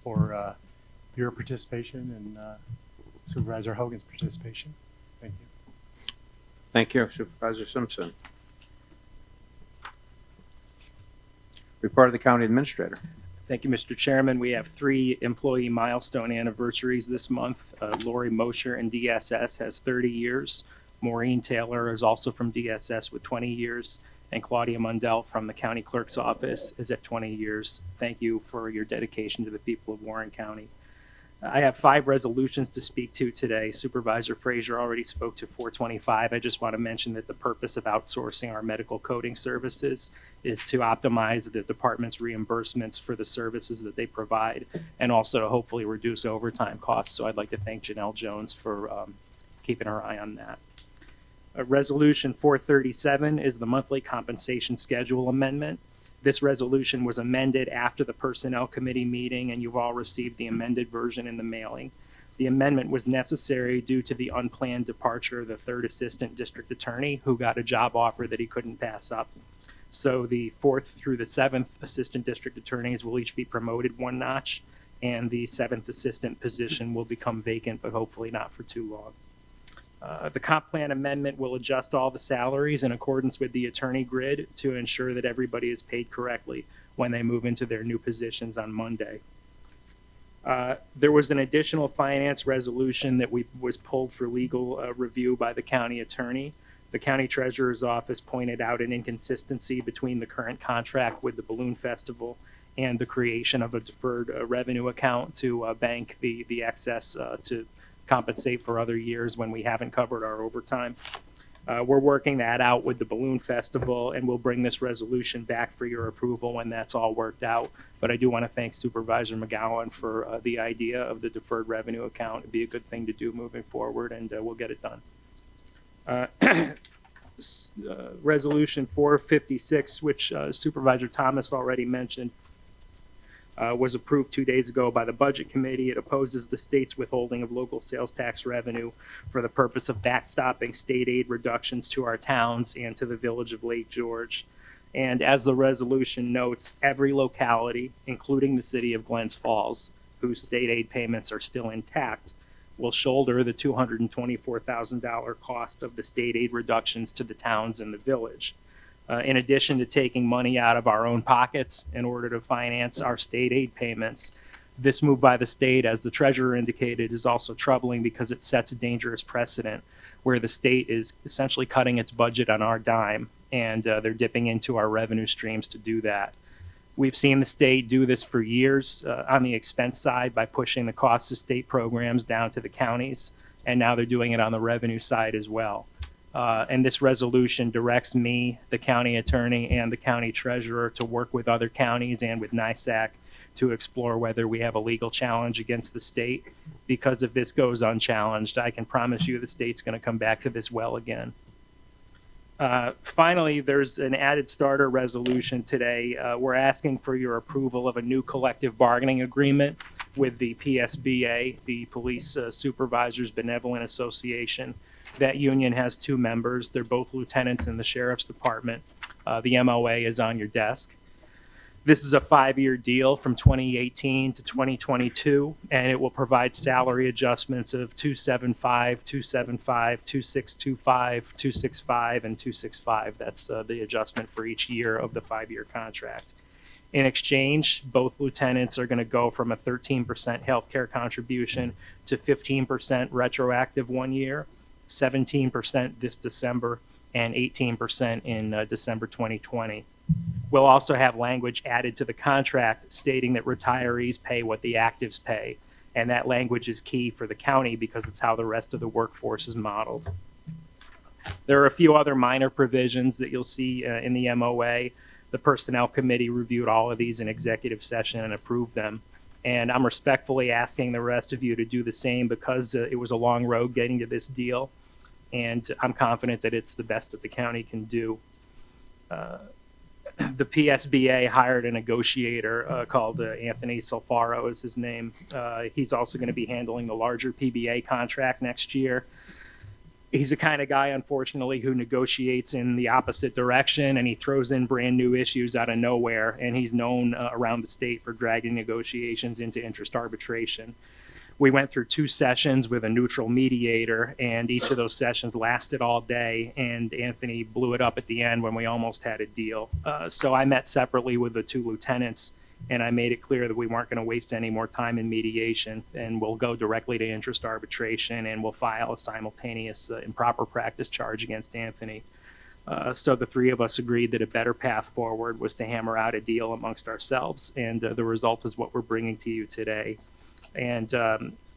for your participation and Supervisor Hogan's participation. Thank you. Thank you, Supervisor Simpson. Report of the county administrator. Thank you, Mr. Chairman. We have 3 employee milestone anniversaries this month. Lori Mosher in DSS has 30 years. Maureen Taylor is also from DSS with 20 years. And Claudia Mundell from the county clerk's office is at 20 years. Thank you for your dedication to the people of Warren County. I have 5 resolutions to speak to today. Supervisor Frazier already spoke to 425. I just want to mention that the purpose of outsourcing our medical coding services is to optimize the department's reimbursements for the services that they provide, and also to hopefully reduce overtime costs. So I'd like to thank Janelle Jones for keeping her eye on that. Resolution 437 is the monthly compensation schedule amendment. This resolution was amended after the Personnel Committee meeting, and you've all received the amended version in the mailing. The amendment was necessary due to the unplanned departure of the 3rd Assistant District Attorney, who got a job offer that he couldn't pass up. So the 4th through the 7th Assistant District Attorneys will each be promoted 1 notch, and the 7th Assistant position will become vacant, but hopefully not for too long. The comp plan amendment will adjust all the salaries in accordance with the attorney grid to ensure that everybody is paid correctly when they move into their new positions on Monday. There was an additional finance resolution that was pulled for legal review by the county attorney. The county treasurer's office pointed out an inconsistency between the current contract with the Balloon Festival and the creation of a deferred revenue account to bank the excess to compensate for other years when we haven't covered our overtime. We're working that out with the Balloon Festival, and we'll bring this resolution back for your approval when that's all worked out. But I do want to thank Supervisor McGowan for the idea of the deferred revenue account. It'd be a good thing to do moving forward, and we'll get it done. Resolution 456, which Supervisor Thomas already mentioned, was approved 2 days ago by the Budget Committee. It opposes the state's withholding of local sales tax revenue for the purpose of backstopping state aid reductions to our towns and to the village of Lake George. And as the resolution notes, every locality, including the city of Glens Falls, whose state aid payments are still intact, will shoulder the $224,000 cost of the state aid reductions to the towns and the village. In addition to taking money out of our own pockets in order to finance our state aid payments, this move by the state, as the treasurer indicated, is also troubling because it sets a dangerous precedent where the state is essentially cutting its budget on our dime, and they're dipping into our revenue streams to do that. We've seen the state do this for years on the expense side by pushing the costs of state programs down to the counties, and now they're doing it on the revenue side as well. And this resolution directs me, the county attorney, and the county treasurer to work with other counties and with NISAC to explore whether we have a legal challenge against the state. Because if this goes unchallenged, I can promise you the state's going to come back to this well again. Finally, there's an added starter resolution today. We're asking for your approval of a new collective bargaining agreement with the PSBA, the Police Supervisors Benevolent Association. That union has 2 members. They're both lieutenants in the sheriff's department. The MOA is on your desk. This is a 5-year deal from 2018 to 2022, and it will provide salary adjustments of 275, 275, 2625, 265, and 265. That's the adjustment for each year of the 5-year contract. In exchange, both lieutenants are going to go from a 13% healthcare contribution to 15% retroactive 1 year, 17% this December, and 18% in December 2020. We'll also have language added to the contract stating that retirees pay what the actives pay. And that language is key for the county because it's how the rest of the workforce is modeled. There are a few other minor provisions that you'll see in the MOA. The Personnel Committee reviewed all of these in executive session and approved them. And I'm respectfully asking the rest of you to do the same because it was a long road getting to this deal. And I'm confident that it's the best that the county can do. The PSBA hired a negotiator called Anthony Solfaro is his name. He's also going to be handling the larger PBA contract next year. He's the kind of guy, unfortunately, who negotiates in the opposite direction, and he throws in brand new issues out of nowhere, and he's known around the state for dragging negotiations into interest arbitration. We went through 2 sessions with a neutral mediator, and each of those sessions lasted all day, and Anthony blew it up at the end when we almost had a deal. So I met separately with the 2 lieutenants, and I made it clear that we weren't going to waste any more time in mediation, and we'll go directly to interest arbitration, and we'll file a simultaneous improper practice charge against Anthony. So the 3 of us agreed that a better path forward was to hammer out a deal amongst ourselves, and the result is what we're bringing to you today. And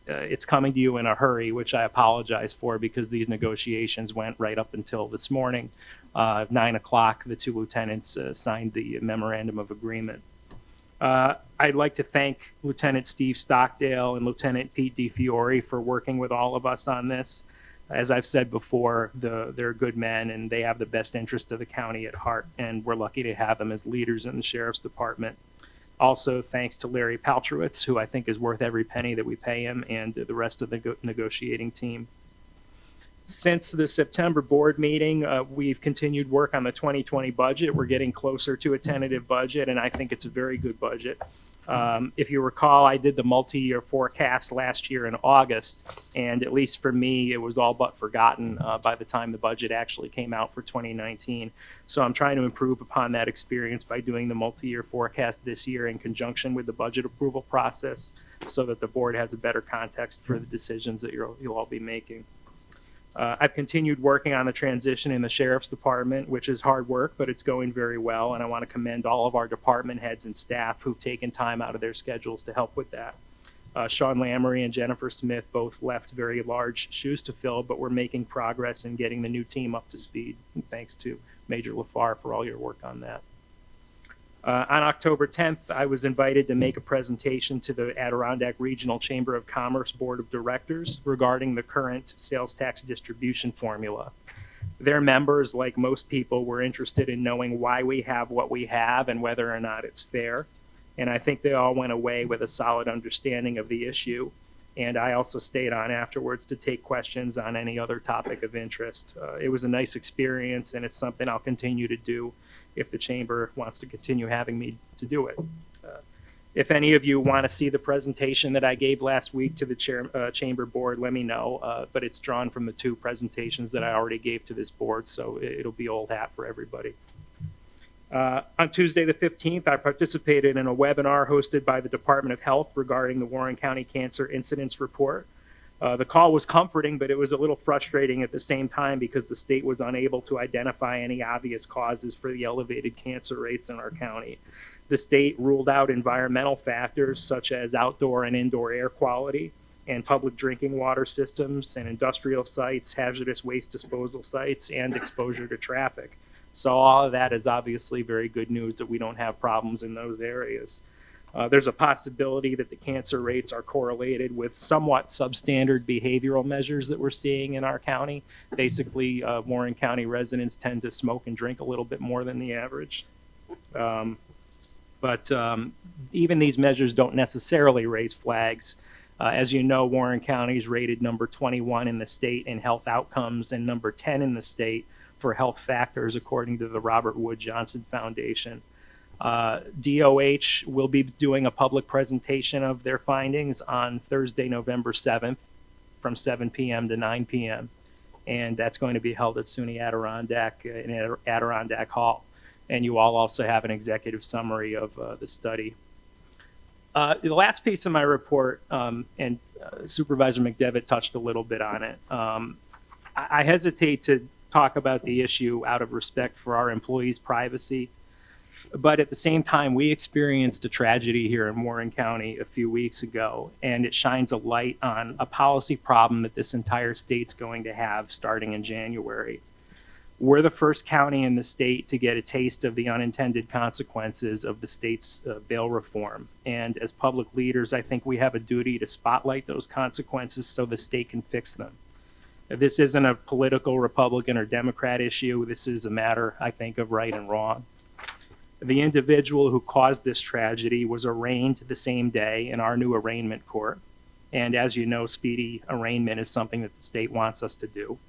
it's coming to you in a hurry, which I apologize for because these negotiations went right up until this morning. 9 o'clock, the 2 lieutenants signed the memorandum of agreement. I'd like to thank Lieutenant Steve Stockdale and Lieutenant Pete DeFiore for working with all of us on this. As I've said before, they're good men and they have the best interest of the county at heart, and we're lucky to have them as leaders in the Sheriff's Department. Also, thanks to Larry Paltrowitz, who I think is worth every penny that we pay him, and the rest of the negotiating team. Since the September board meeting, we've continued work on the 2020 budget. We're getting closer to a tentative budget, and I think it's a very good budget. If you recall, I did the multi-year forecast last year in August, and at least for me, it was all but forgotten by the time the budget actually came out for 2019. So I'm trying to improve upon that experience by doing the multi-year forecast this year in conjunction with the budget approval process so that the board has a better context for the decisions that you'll all be making. I've continued working on the transition in the Sheriff's Department, which is hard work, but it's going very well, and I want to commend all of our department heads and staff who've taken time out of their schedules to help with that. Sean Lamry and Jennifer Smith both left very large shoes to fill, but we're making progress in getting the new team up to speed, and thanks to Major LaFar for all your work on that. On October 10th, I was invited to make a presentation to the Adirondack Regional Chamber of Commerce Board of Directors regarding the current sales tax distribution formula. Their members, like most people, were interested in knowing why we have what we have and whether or not it's fair. And I think they all went away with a solid understanding of the issue. And I also stayed on afterwards to take questions on any other topic of interest. It was a nice experience, and it's something I'll continue to do if the chamber wants to continue having me to do it. If any of you want to see the presentation that I gave last week to the chamber board, let me know. But it's drawn from the 2 presentations that I already gave to this board, so it'll be old hat for everybody. On Tuesday the 15th, I participated in a webinar hosted by the Department of Health regarding the Warren County Cancer Incidence Report. The call was comforting, but it was a little frustrating at the same time because the state was unable to identify any obvious causes for the elevated cancer rates in our county. The state ruled out environmental factors such as outdoor and indoor air quality and public drinking water systems and industrial sites, hazardous waste disposal sites, and exposure to traffic. So all of that is obviously very good news that we don't have problems in those areas. There's a possibility that the cancer rates are correlated with somewhat substandard behavioral measures that we're seeing in our county. Basically, Warren County residents tend to smoke and drink a little bit more than the average. But even these measures don't necessarily raise flags. As you know, Warren County is rated number 21 in the state in health outcomes and number 10 in the state for health factors, according to the Robert Wood Johnson Foundation. DOH will be doing a public presentation of their findings on Thursday, November 7th from 7 p.m. to 9 p.m. And that's going to be held at SUNY Adirondack in Adirondack Hall. And you all also have an executive summary of the study. The last piece of my report, and Supervisor McDevitt touched a little bit on it. I hesitate to talk about the issue out of respect for our employees' privacy. But at the same time, we experienced a tragedy here in Warren County a few weeks ago, and it shines a light on a policy problem that this entire state's going to have starting in January. We're the first county in the state to get a taste of the unintended consequences of the state's bail reform. And as public leaders, I think we have a duty to spotlight those consequences so the state can fix them. This isn't a political Republican or Democrat issue. This is a matter, I think, of right and wrong. The individual who caused this tragedy was arraigned the same day in our new arraignment court. And as you know, speedy arraignment is something that the state wants us to do.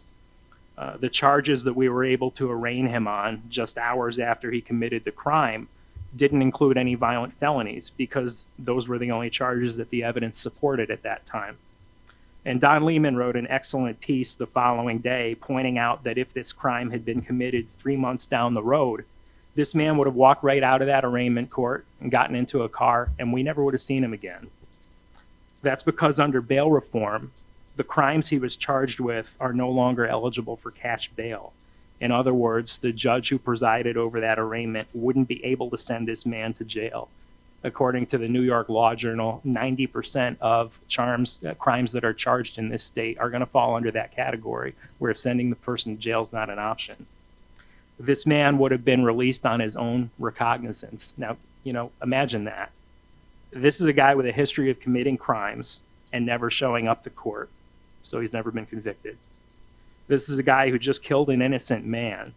The charges that we were able to arraign him on just hours after he committed the crime didn't include any violent felonies because those were the only charges that the evidence supported at that time. And Don Lehman wrote an excellent piece the following day pointing out that if this crime had been committed 3 months down the road, this man would have walked right out of that arraignment court and gotten into a car, and we never would have seen him again. That's because under bail reform, the crimes he was charged with are no longer eligible for cash bail. In other words, the judge who presided over that arraignment wouldn't be able to send this man to jail. According to the New York Law Journal, 90% of crimes that are charged in this state are going to fall under that category, where sending the person to jail is not an option. This man would have been released on his own recognizance. Now, imagine that. This is a guy with a history of committing crimes and never showing up to court, so he's never been convicted. This is a guy who just killed an innocent man,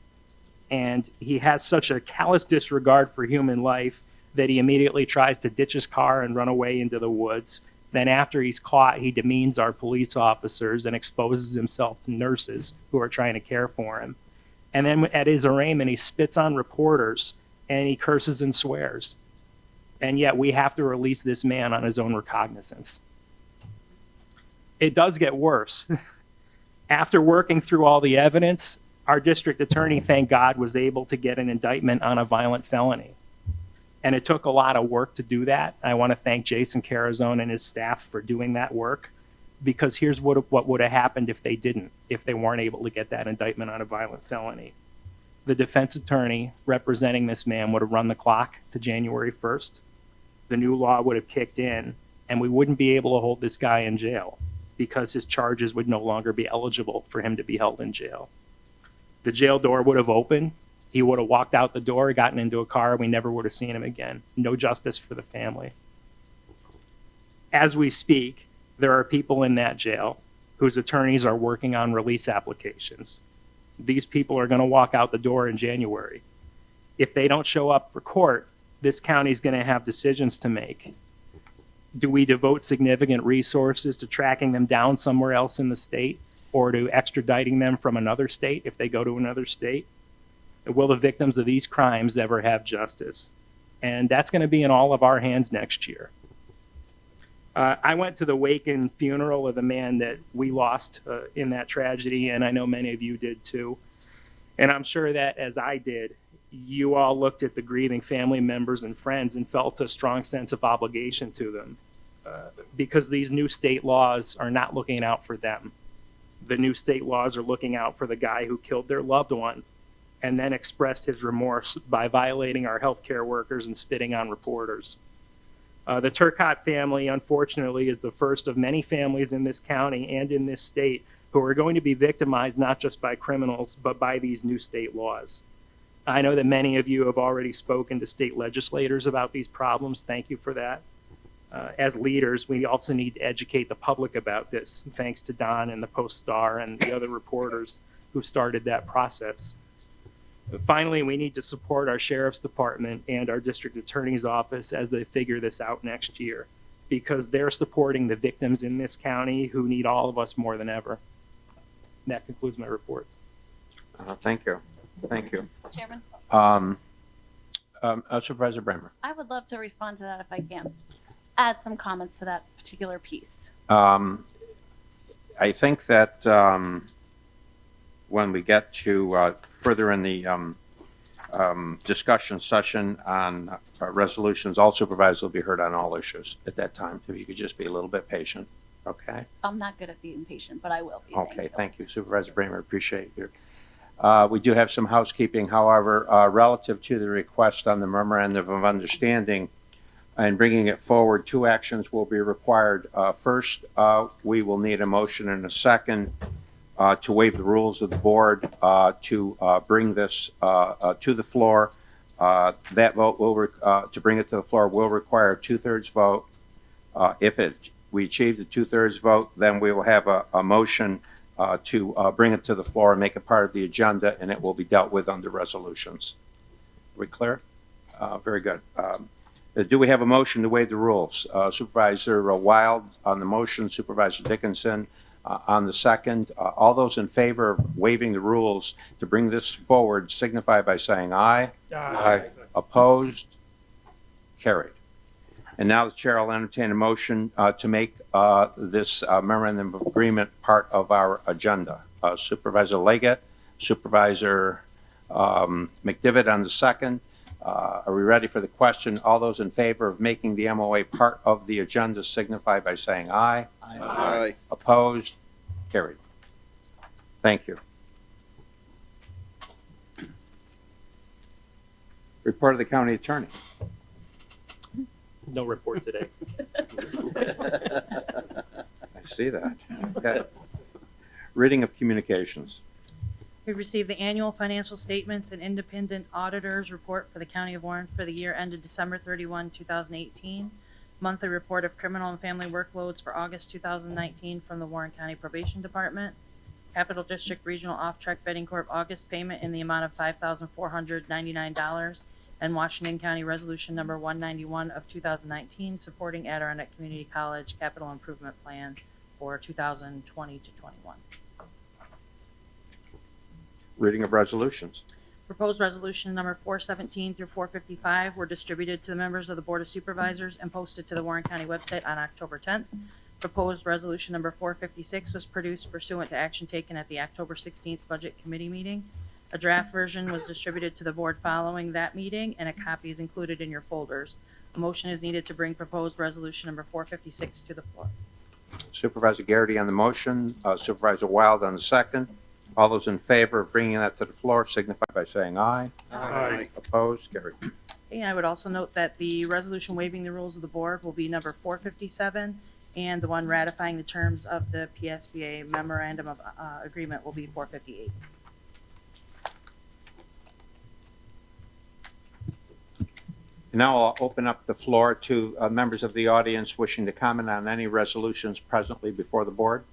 and he has such a callous disregard for human life that he immediately tries to ditch his car and run away into the woods. Then after he's caught, he demeans our police officers and exposes himself to nurses who are trying to care for him. And then at his arraignment, he spits on reporters and he curses and swears. And yet we have to release this man on his own recognizance. It does get worse. After working through all the evidence, our district attorney, thank God, was able to get an indictment on a violent felony. And it took a lot of work to do that. I want to thank Jason Carazone and his staff for doing that work, because here's what would have happened if they didn't, if they weren't able to get that indictment on a violent felony. The defense attorney representing this man would have run the clock to January 1st. The new law would have kicked in, and we wouldn't be able to hold this guy in jail because his charges would no longer be eligible for him to be held in jail. The jail door would have opened. He would have walked out the door, gotten into a car, we never would have seen him again. No justice for the family. As we speak, there are people in that jail whose attorneys are working on release applications. These people are going to walk out the door in January. If they don't show up for court, this county is going to have decisions to make. Do we devote significant resources to tracking them down somewhere else in the state, or to extraditing them from another state if they go to another state? Will the victims of these crimes ever have justice? And that's going to be in all of our hands next year. I went to the wake and funeral of the man that we lost in that tragedy, and I know many of you did too. And I'm sure that as I did, you all looked at the grieving family members and friends and felt a strong sense of obligation to them, because these new state laws are not looking out for them. The new state laws are looking out for the guy who killed their loved one and then expressed his remorse by violating our healthcare workers and spitting on reporters. The Turcotte family, unfortunately, is the first of many families in this county and in this state who are going to be victimized not just by criminals, but by these new state laws. I know that many of you have already spoken to state legislators about these problems. Thank you for that. As leaders, we also need to educate the public about this, thanks to Don and the Post-Star and the other reporters who started that process. Finally, we need to support our sheriff's department and our district attorney's office as they figure this out next year, because they're supporting the victims in this county who need all of us more than ever. That concludes my report. Thank you. Thank you. Chairman? Supervisor Bramer. I would love to respond to that if I can. Add some comments to that particular piece. I think that when we get to further in the discussion session on resolutions, all supervisors will be heard on all issues at that time. If you could just be a little bit patient, okay? I'm not good at being patient, but I will be. Okay, thank you, Supervisor Bramer. Appreciate your. We do have some housekeeping, however, relative to the request on the memorandum of understanding and bringing it forward, two actions will be required. First, we will need a motion and a second to waive the rules of the board to bring this to the floor. That vote will, to bring it to the floor, will require a 2/3 vote. If we achieve the 2/3 vote, then we will have a motion to bring it to the floor and make it part of the agenda, and it will be dealt with under resolutions. Are we clear? Very good. Do we have a motion to waive the rules? Supervisor Wild on the motion, Supervisor Dickinson on the second. All those in favor of waiving the rules to bring this forward signify by saying aye. Aye. Opposed? Carried. And now the chair will entertain a motion to make this memorandum of agreement part of our agenda. Supervisor Leggett, Supervisor McDivitt on the second. Are we ready for the question? All those in favor of making the MOA part of the agenda signify by saying aye. Aye. Opposed? Carried. Thank you. Report of the county attorney. No report today. I see that. Okay. Reading of communications. We received the annual financial statements and independent auditors report for the County of Warren for the year ended December 31, 2018. Monthly report of criminal and family workloads for August 2019 from the Warren County Probation Department. Capital District Regional Off-Track Betting Corp. August payment in the amount of $5,499. And Washington County Resolution Number 191 of 2019 supporting Adirondack Community College Capital Improvement Plan for 2020 to 21. Reading of resolutions. Proposed resolution number 417 through 455 were distributed to the members of the Board of Supervisors and posted to the Warren County website on October 10th. Proposed resolution number 456 was produced pursuant to action taken at the October 16th Budget Committee meeting. A draft version was distributed to the board following that meeting, and a copy is included in your folders. A motion is needed to bring proposed resolution number 456 to the floor. Supervisor Garrity on the motion, Supervisor Wild on the second. All those in favor of bringing that to the floor signify by saying aye. Aye. Opposed? Carried. Okay, I would also note that the resolution waiving the rules of the board will be number 457, and the one ratifying the terms of the PSBA memorandum of agreement will be 458. Now I'll open up the floor to members of the audience wishing to comment on any resolutions presently before the board.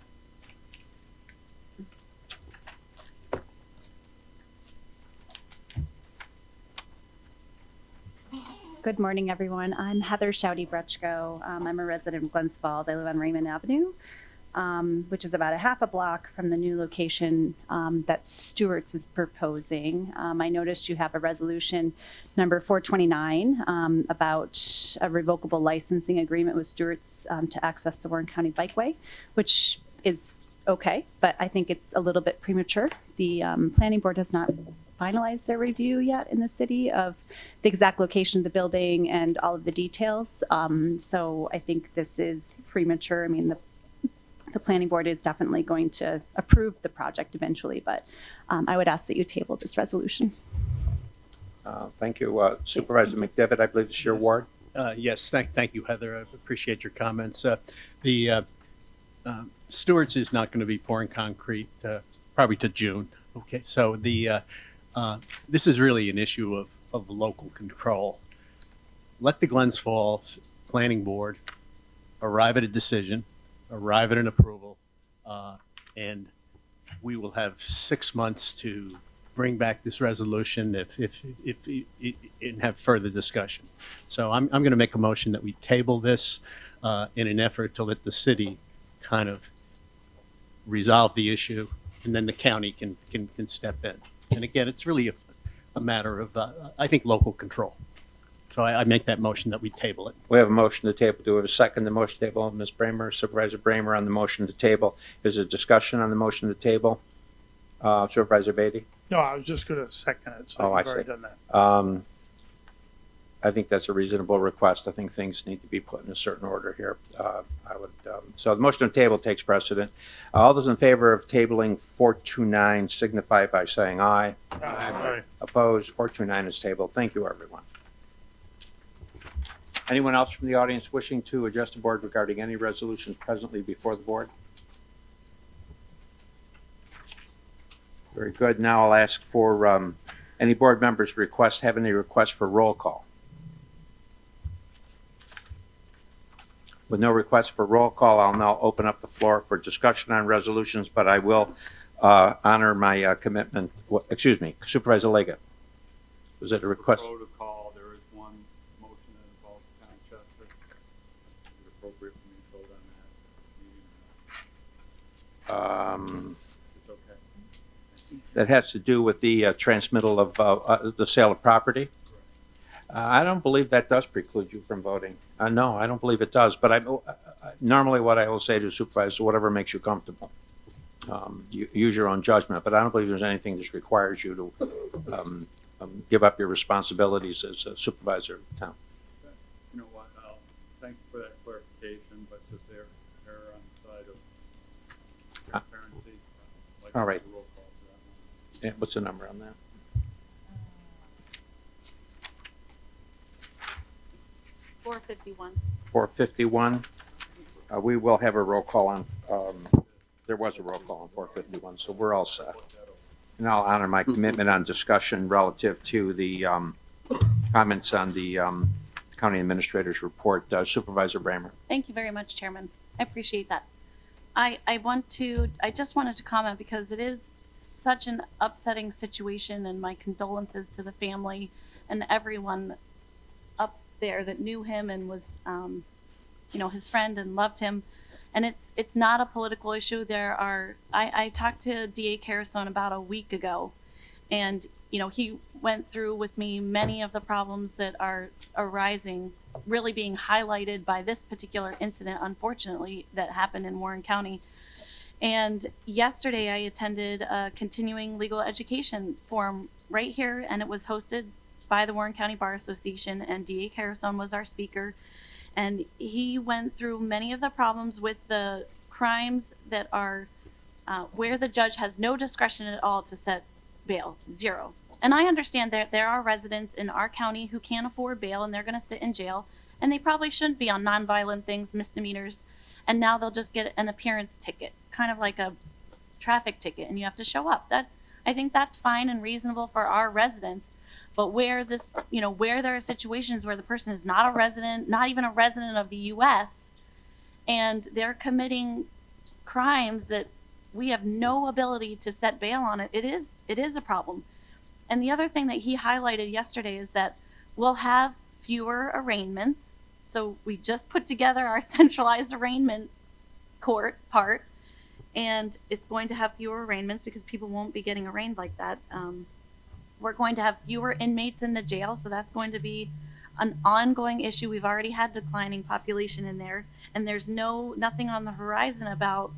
Good morning, everyone. I'm Heather Shouty-Brechko. I'm a resident of Glens Falls. I live on Raymond Avenue, which is about a half a block from the new location that Stewart's is proposing. I noticed you have a resolution number 429 about a revocable licensing agreement with Stewart's to access the Warren County Bikeway, which is okay, but I think it's a little bit premature. The planning board has not finalized their review yet in the city of the exact location of the building and all of the details. So I think this is premature. I mean, the planning board is definitely going to approve the project eventually, but I would ask that you table this resolution. Thank you. Supervisor McDevitt, I believe it's your ward. Yes, thank you, Heather. I appreciate your comments. The Stewart's is not going to be pouring concrete probably to June. Okay, so this is really an issue of local control. Let the Glens Falls Planning Board arrive at a decision, arrive at an approval, and we will have 6 months to bring back this resolution and have further discussion. So I'm going to make a motion that we table this in an effort to let the city kind of resolve the issue, and then the county can step in. And again, it's really a matter of, I think, local control. So I make that motion that we table it. We have a motion to table. Do we have a second to motion to table? Ms. Bramer, Supervisor Bramer on the motion to table. Is there discussion on the motion to table? Supervisor Beatty? No, I was just gonna second it, so Oh, I you've already see. done that. I think that's a reasonable request. I think things need to be put in a certain order here. So the motion to table takes precedent. All those in favor of tabling 429 signify by saying aye. Aye. Opposed? 429 is tabled. Thank you, everyone. Anyone else from the audience wishing to address the board regarding any resolutions presently before the board? Very good. Now I'll ask for any board members have any requests for roll call. With no request for roll call, I'll now open up the floor for discussion on resolutions, but I will honor my commitment. Excuse me, Supervisor Leggett. Was it a request? Protocol, there is one motion that involves the town of Chester. Is it appropriate for me to vote on that? It's okay. That has to do with the transmittal of the sale of property? I don't believe that does preclude you from voting. No, I don't believe it does, but normally what I will say to supervisors, whatever makes you comfortable. You use your own judgment, but I don't believe there's anything that requires you to give up your responsibilities as a supervisor of the town. You know what, thank you for that clarification, but just err on the side of transparency. Like All right. a roll call for that one. Yeah, what's the number on that? 451. 451. We will have a roll call on, there was a roll call on 451, so we're all set. And I'll honor my commitment on discussion relative to the comments on the county administrator's report. Supervisor Bramer. Thank you very much, Chairman. I appreciate that. I just wanted to comment because it is such an upsetting situation, and my condolences to the family and everyone up there that knew him and was, his friend and loved him. And it's not a political issue. I talked to DA Carasone about a week ago, and, he went through with me many of the problems that are arising, really being highlighted by this particular incident, unfortunately, that happened in Warren County. And yesterday I attended a continuing legal education forum right here, and it was hosted by the Warren County Bar Association, and DA Carasone was our speaker. And he went through many of the problems with the crimes that are where the judge has no discretion at all to set bail, zero. And I understand that there are residents in our county who can't afford bail, and they're going to sit in jail, and they probably shouldn't be on nonviolent things, misdemeanors, and now they'll just get an appearance ticket, kind of like a traffic ticket, and you have to show up. I think that's fine and reasonable for our residents. But where there are situations where the person is not a resident, not even a resident of the U.S., and they're committing crimes that we have no ability to set bail on it is a problem. And the other thing that he highlighted yesterday is that we'll have fewer arraignments. So we just put together our centralized arraignment court part, and it's going to have fewer arraignments because people won't be getting arraigned like that. We're going to have fewer inmates in the jail, so that's going to be an ongoing issue. We've already had declining population in there, and there's nothing on the horizon about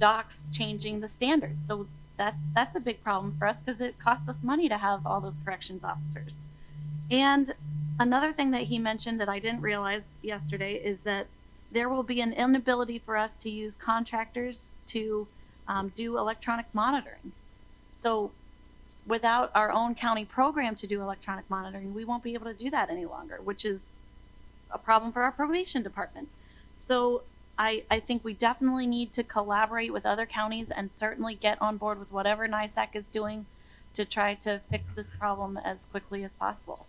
docs changing the standards. So that's a big problem for us because it costs us money to have all those corrections officers. And another thing that he mentioned that I didn't realize yesterday is that there will be an inability for us to use contractors to do electronic monitoring. So without our own county program to do electronic monitoring, we won't be able to do that any longer, which is a problem for our probation department. So I think we definitely need to collaborate with other counties and certainly get on board with whatever NISAC is doing to try to fix this problem as quickly as possible.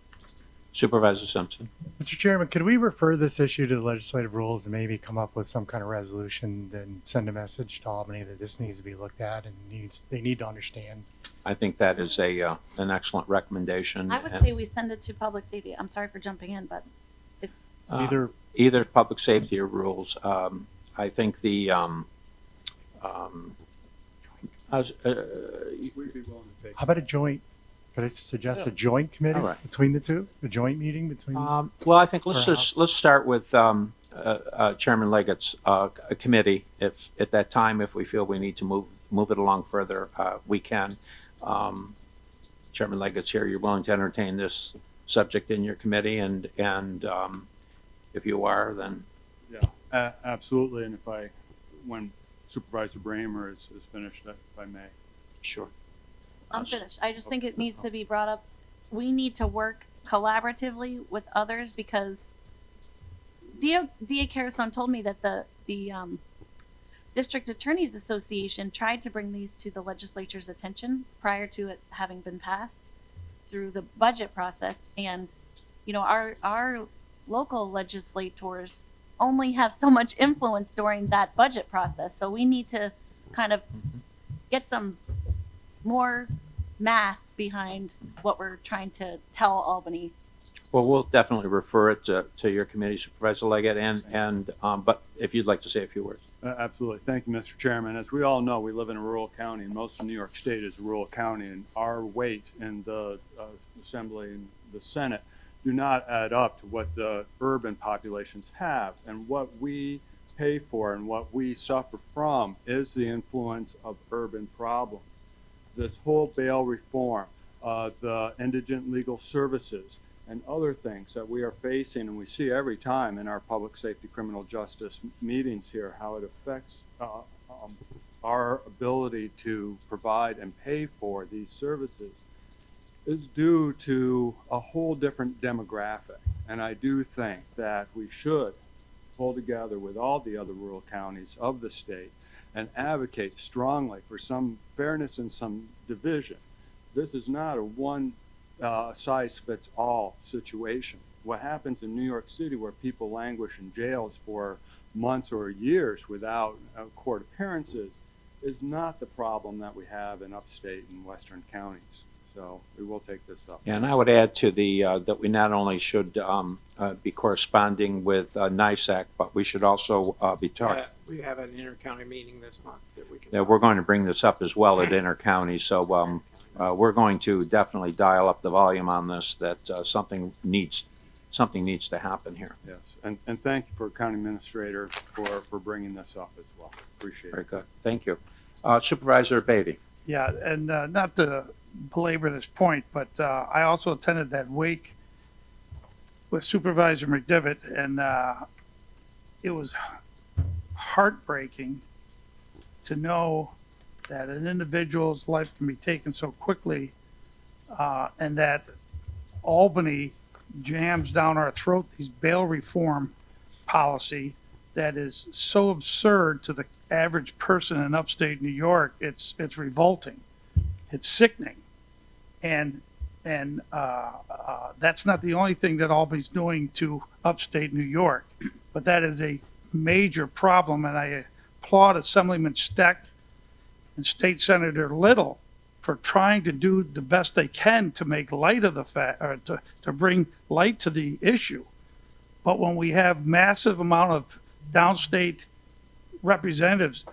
Supervisor Simpson. Mr. Chairman, could we refer this issue to the legislative rules and maybe come up with some kind of resolution, then send a message to Albany that this needs to be looked at and they need to understand? I think that is an excellent recommendation. I would say we send it to public safety. I'm sorry for jumping in, but it's either public safety or rules. I think the We'd be willing to take. How about a joint Could I suggest a joint committee All right. between the two? A joint meeting between? Well, I think let's start with Chairman Leggett's committee. If at that time, if we feel we need to move it along further, we can. Chairman Leggett's here. You're willing to entertain this subject in your committee, and if you are, then Yeah, absolutely. And when Supervisor Bramer is finished, if I may. sure. I'm finished. I just think it needs to be brought up. We need to work collaboratively with others because DA Carasone told me that the District Attorneys Association tried to bring these to the legislature's attention prior to it having been passed through the budget process. And, you know, our local legislators only have so much influence during that budget process. So we need to kind of get some more mass behind what we're trying to tell Albany. Well, we'll definitely refer it to your committee, Supervisor Leggett, and but if you'd like to say a few words. Absolutely. Thank you, Mr. Chairman. As we all know, we live in a rural county, and most of New York State is a rural county, and our weight in the Assembly and the Senate do not add up to what the urban populations have. And what we pay for and what we suffer from is the influence of urban problems. This whole bail reform, the indigent legal services, and other things that we are facing, and we see every time in our public safety criminal justice meetings here, how it affects our ability to provide and pay for these services, is due to a whole different demographic. And I do think that we should pull together with all the other rural counties of the state and advocate strongly for some fairness and some division. This is not a one size fits all situation. What happens in New York City, where people languish in jails for months or years without court appearances, is not the problem that we have in upstate and western counties. So we will take this up. And I would add to the that we not only should be corresponding with NISAC, but we should also be talking. We have an inter-county meeting this month that we can. Yeah, we're going to bring this up as well at inter-county, so we're going to definitely dial up the volume on this, that something needs to happen here. Yes, and thank you for County Administrator for bringing this up as well. Appreciate it. Very good. Thank you. Supervisor Beatty. Yeah, and not to belabor this point, but I also attended that wake with Supervisor McDivitt, and it was heartbreaking to know that an individual's life can be taken so quickly, and that Albany jams down our throat these bail reform policy that is so absurd to the average person in upstate New York. It's revolting. It's sickening. And that's not the only thing that Albany's doing to upstate New York, but that is a major problem. And I applaud Assemblyman Steck and State Senator Little for trying to do the best they can to make light of the fact, or to bring light to the issue. But when we have massive amount of downstate representatives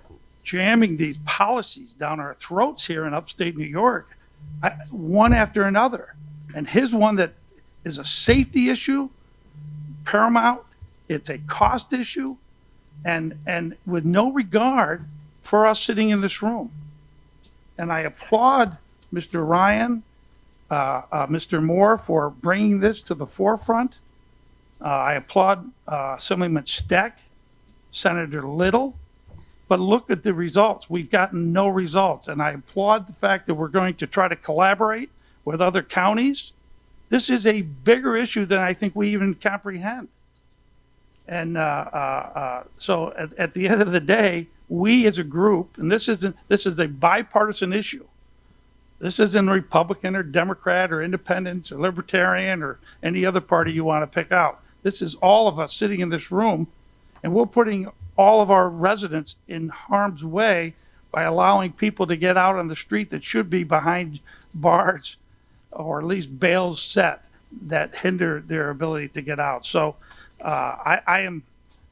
jamming these policies down our throats here in upstate New York, one after another, and his one that is a safety issue, paramount, it's a cost issue, and with no regard for us sitting in this room. And I applaud Mr. Ryan, Mr. Moore for bringing this to the forefront. I applaud Assemblyman Steck, Senator Little, but look at the results. We've gotten no results, and I applaud the fact that we're going to try to collaborate with other counties. This is a bigger issue than I think we even comprehend. And so at the end of the day, we as a group, and this is a bipartisan issue. This isn't Republican or Democrat or Independent or Libertarian or any other party you want to pick out. This is all of us sitting in this room, and we're putting all of our residents in harm's way by allowing people to get out on the street that should be behind bars or at least bails set that hinder their ability to get out. So I am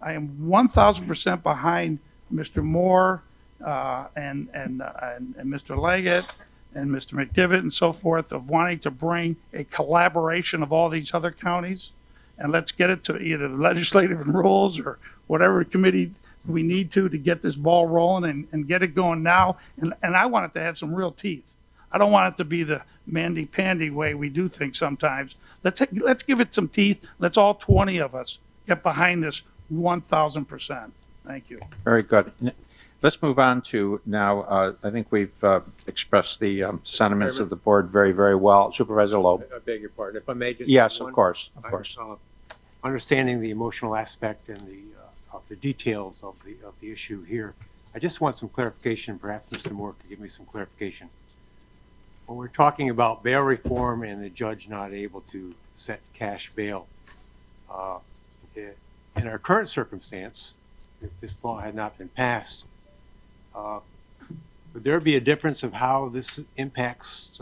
1,000% behind Mr. Moore and Mr. Leggett and Mr. McDivitt and so forth of wanting to bring a collaboration of all these other counties. And let's get it to either the legislative and rules or whatever committee we need to get this ball rolling and get it going now. And I want it to have some real teeth. I don't want it to be the mandy-pandy way we do things sometimes. Let's give it some teeth. Let's all 20 of us get behind this 1,000%. Thank you. Very good. Let's move on to now, I think we've expressed the sentiments of the board very, very well. Supervisor Loeb. I beg your pardon, if I may just. Yes, one- of course, of course. Understanding the emotional aspect and of the details of the issue here, I just want some clarification. Perhaps Mr. Moore could give me some clarification. When we're talking about bail reform and the judge not able to set cash bail, in our current circumstance, if this law had not been passed, would there be a difference of how this impacts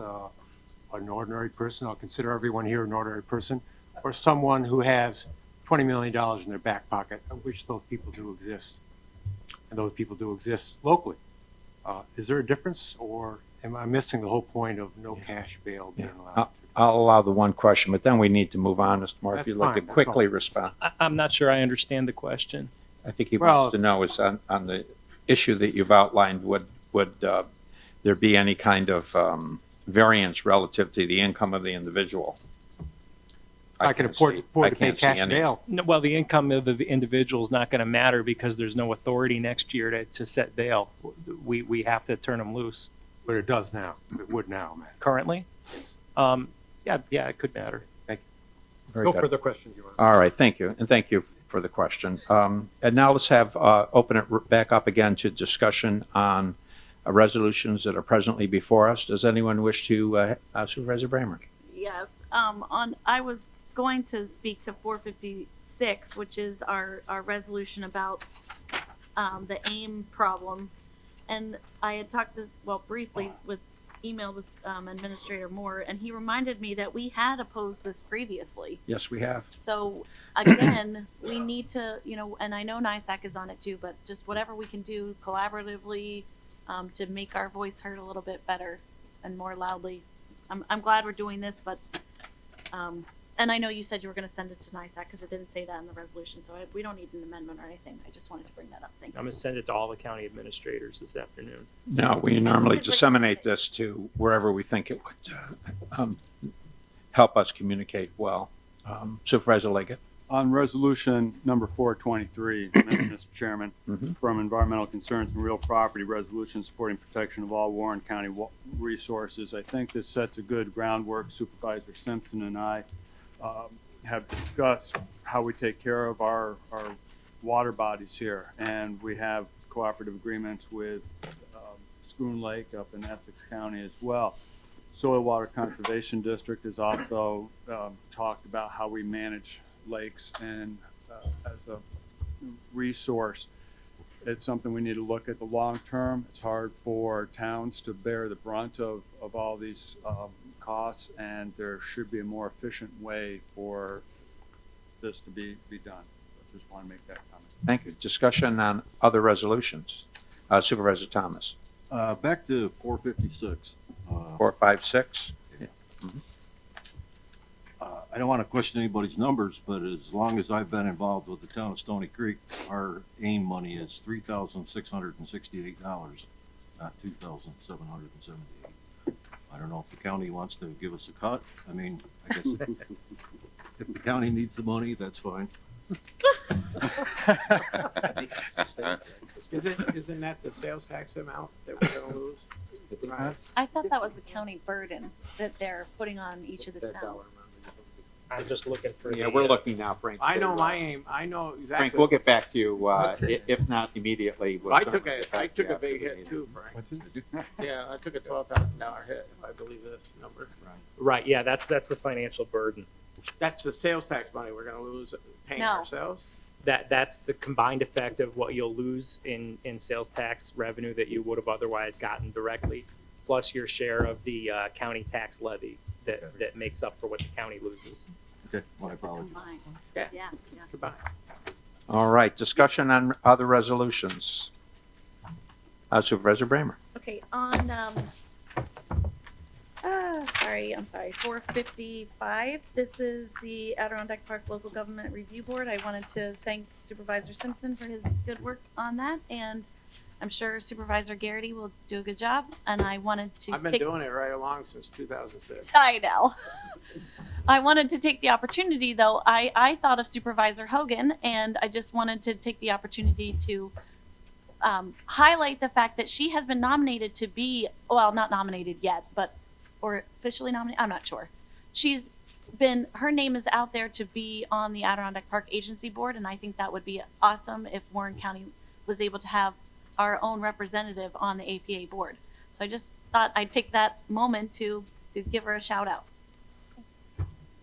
an ordinary person? I'll consider everyone here an ordinary person, or someone who has $20 million in their back pocket, of which those people do exist, and those people do exist locally. Is there a difference, or am I missing the whole point of no cash bail being allowed? I'll allow the one question, but then we need to move on, Mr. Moore, if That's you'd like to fine, that's quickly all. respond. I'm not sure I understand the question. I think he Well- wants to know is on the issue that you've outlined, would there be any kind of variance relative to the income of the individual? I can can't afford see- to I pay can't see cash any. bail. No, well, the income of the individual is not going to matter because there's no authority next year to set bail. We have to turn them loose. But it does now. It would now, man. Currently? Yeah, it could matter. Thank Very you. No good. further questions, Your Honor. All right, thank you, and thank you for the question. And now let's have, open it back up again to discussion on resolutions that are presently before us. Does anyone wish to, Supervisor Bramer? Yes, I was going to speak to 456, which is our resolution about the AIM problem. And I had talked briefly with email with Administrator Moore, and he reminded me that we had opposed this previously. Yes, we have. So again, we need to, and I know NISAC is on it too, but just whatever we can do collaboratively to make our voice heard a little bit better and more loudly. I'm glad we're doing this, but and I know you said you were going to send it to NISAC because it didn't say that in the resolution, so we don't need an amendment or anything. I just wanted to bring that up. Thank you. I'm going to send it to all the county administrators this afternoon. No, we normally disseminate this to wherever we think it would help us communicate well. Supervisor Leggett? On resolution number 423, Mr. Chairman, from Environmental Concerns and Real Property Resolution supporting protection of all Warren County resources, I think this sets a good groundwork. Supervisor Simpson and I have discussed how we take care of our water bodies here, and we have cooperative agreements with Spoon Lake up in Essex County as well. Soil Water Conservation District has also talked about how we manage lakes and as a resource. It's something we need to look at the long term. It's hard for towns to bear the brunt of all these costs, and there should be a more efficient way for this to be done. I just want to make that comment. Thank you. Discussion on other resolutions. Supervisor Thomas? Back to 456. 456? I don't want to question anybody's numbers, but as long as I've been involved with the town of Stony Creek, our AIM money is $3,668, not $2,778. I don't know if the county wants to give us a cut. I mean, I guess if the county needs the money, that's fine. Isn't that the sales tax amount that we're gonna lose? I thought that was the county burden that they're putting on each of the towns. I'm just looking for. Yeah, we're looking now, Frank. I know my aim, I know exactly. Frank, we'll get back to you, if not immediately. we'll I took certainly get back I to took you a big after the hit meeting. too, Frank. Yeah, I took a $12,000 hit, if I believe this number. Right, yeah, that's the financial burden. That's the sales tax money we're gonna lose paying No. ourselves? That's the combined effect of what you'll lose in sales tax revenue that you would have otherwise gotten directly, plus your share of the county tax levy that makes up for what the county loses. Okay, my apologies. Combined. Yeah. Yeah. Goodbye. All right, discussion on other resolutions. Supervisor Bramer? Okay, on I'm sorry, 455. This is the Adirondack Park Local Government Review Board. I wanted to thank Supervisor Simpson for his good work on that, and I'm sure Supervisor Garrity will do a good job, and I wanted to I've been doing it right along since 2006. I know. I wanted to take the opportunity, though. I thought of Supervisor Hogan, and I just wanted to take the opportunity to highlight the fact that she has been nominated to be, well, not nominated yet, but, or officially nominated, I'm not sure. Her name is out there to be on the Adirondack Park Agency Board, and I think that would be awesome if Warren County was able to have our own representative on the APA board. So I just thought I'd take that moment to give her a shout out.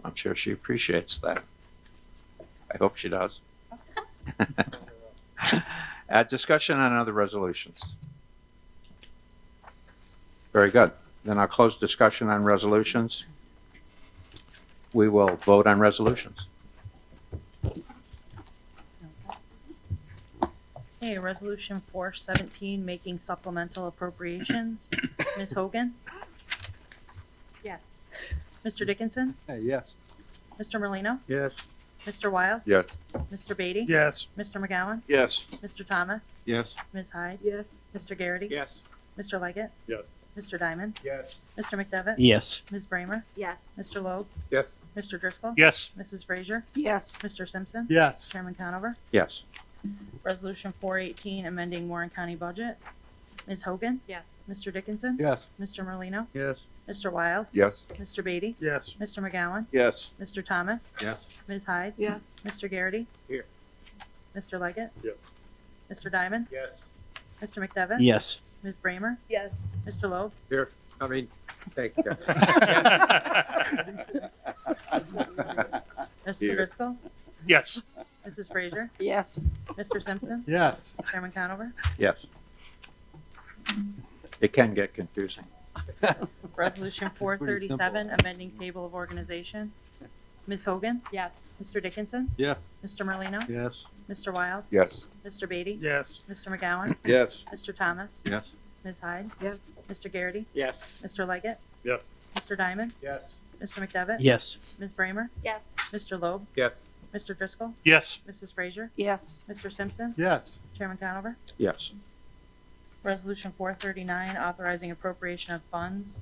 I'm sure she appreciates that. I hope she does. Discussion on other resolutions. Very good. Then I'll close discussion on resolutions. We will vote on resolutions. Okay, resolution 417, making supplemental appropriations. Ms. Hogan? Yes. Mr. Dickinson? Yes. Mr. Merlino? Yes. Mr. Wild? Yes. Mr. Beatty? Yes. Mr. McGowan? Yes. Mr. Thomas? Yes. Ms. Hyde? Yes. Mr. Garrity? Yes. Mr. Leggett? Yes. Mr. Diamond? Yes. Mr. McDevitt? Yes. Ms. Bramer? Yes. Mr. Loeb? Yes. Mr. Driscoll? Yes. Mrs. Frazier? Yes. Mr. Simpson? Yes. Chairman Conover? Yes. Resolution 418, amending Warren County budget. Ms. Hogan? Yes. Mr. Dickinson? Yes. Mr. Merlino? Yes. Mr. Wild? Yes. Mr. Beatty? Yes. Mr. McGowan? Yes. Mr. Thomas? Yes. Ms. Hyde? Yes. Mr. Garrity? Here. Mr. Leggett? Yes. Mr. Diamond? Yes. Mr. McDevitt? Yes. Ms. Bramer? Yes. Mr. Loeb? Here. Thank you. Mr. Here. Driscoll? Yes. Mrs. Frazier? Yes. Mr. Simpson? Yes. Chairman Conover? Yes. It can get confusing. Resolution 437, amending table of organization. Ms. Hogan? Yes. Mr. Dickinson? Yes. Mr. Merlino? Yes. Mr. Wild? Yes. Mr. Beatty? Yes. Mr. McGowan? Yes. Mr. Thomas? Yes. Ms. Hyde? Yes. Mr. Garrity? Yes. Mr. Leggett? Yes. Mr. Diamond? Yes. Mr. McDevitt? Yes. Ms. Bramer? Yes. Mr. Loeb? Yes. Mr. Driscoll? Yes. Mrs. Frazier? Yes. Mr. Simpson? Yes. Chairman Conover? Yes. Resolution 439, authorizing appropriation of funds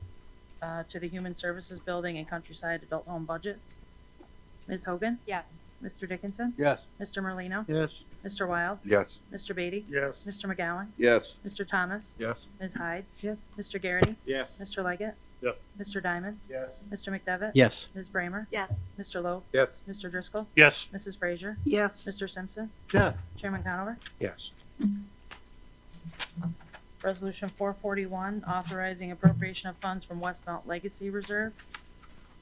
to the Human Services Building and Countryside Adult Home budgets. Ms. Hogan? Yes. Mr. Dickinson? Yes. Mr. Merlino? Yes. Mr. Wild? Yes. Mr. Beatty? Yes. Mr. McGowan? Yes. Mr. Thomas? Yes. Ms. Hyde? Yes. Mr. Garrity? Yes. Mr. Leggett? Yes. Mr. Diamond? Yes. Mr. McDevitt? Yes. Ms. Bramer? Yes. Mr. Loeb? Yes. Mr. Driscoll? Yes. Mrs. Frazier? Yes. Mr. Simpson? Yes. Chairman Conover? Yes. Resolution 441, authorizing appropriation of funds from Westmount Legacy Reserve.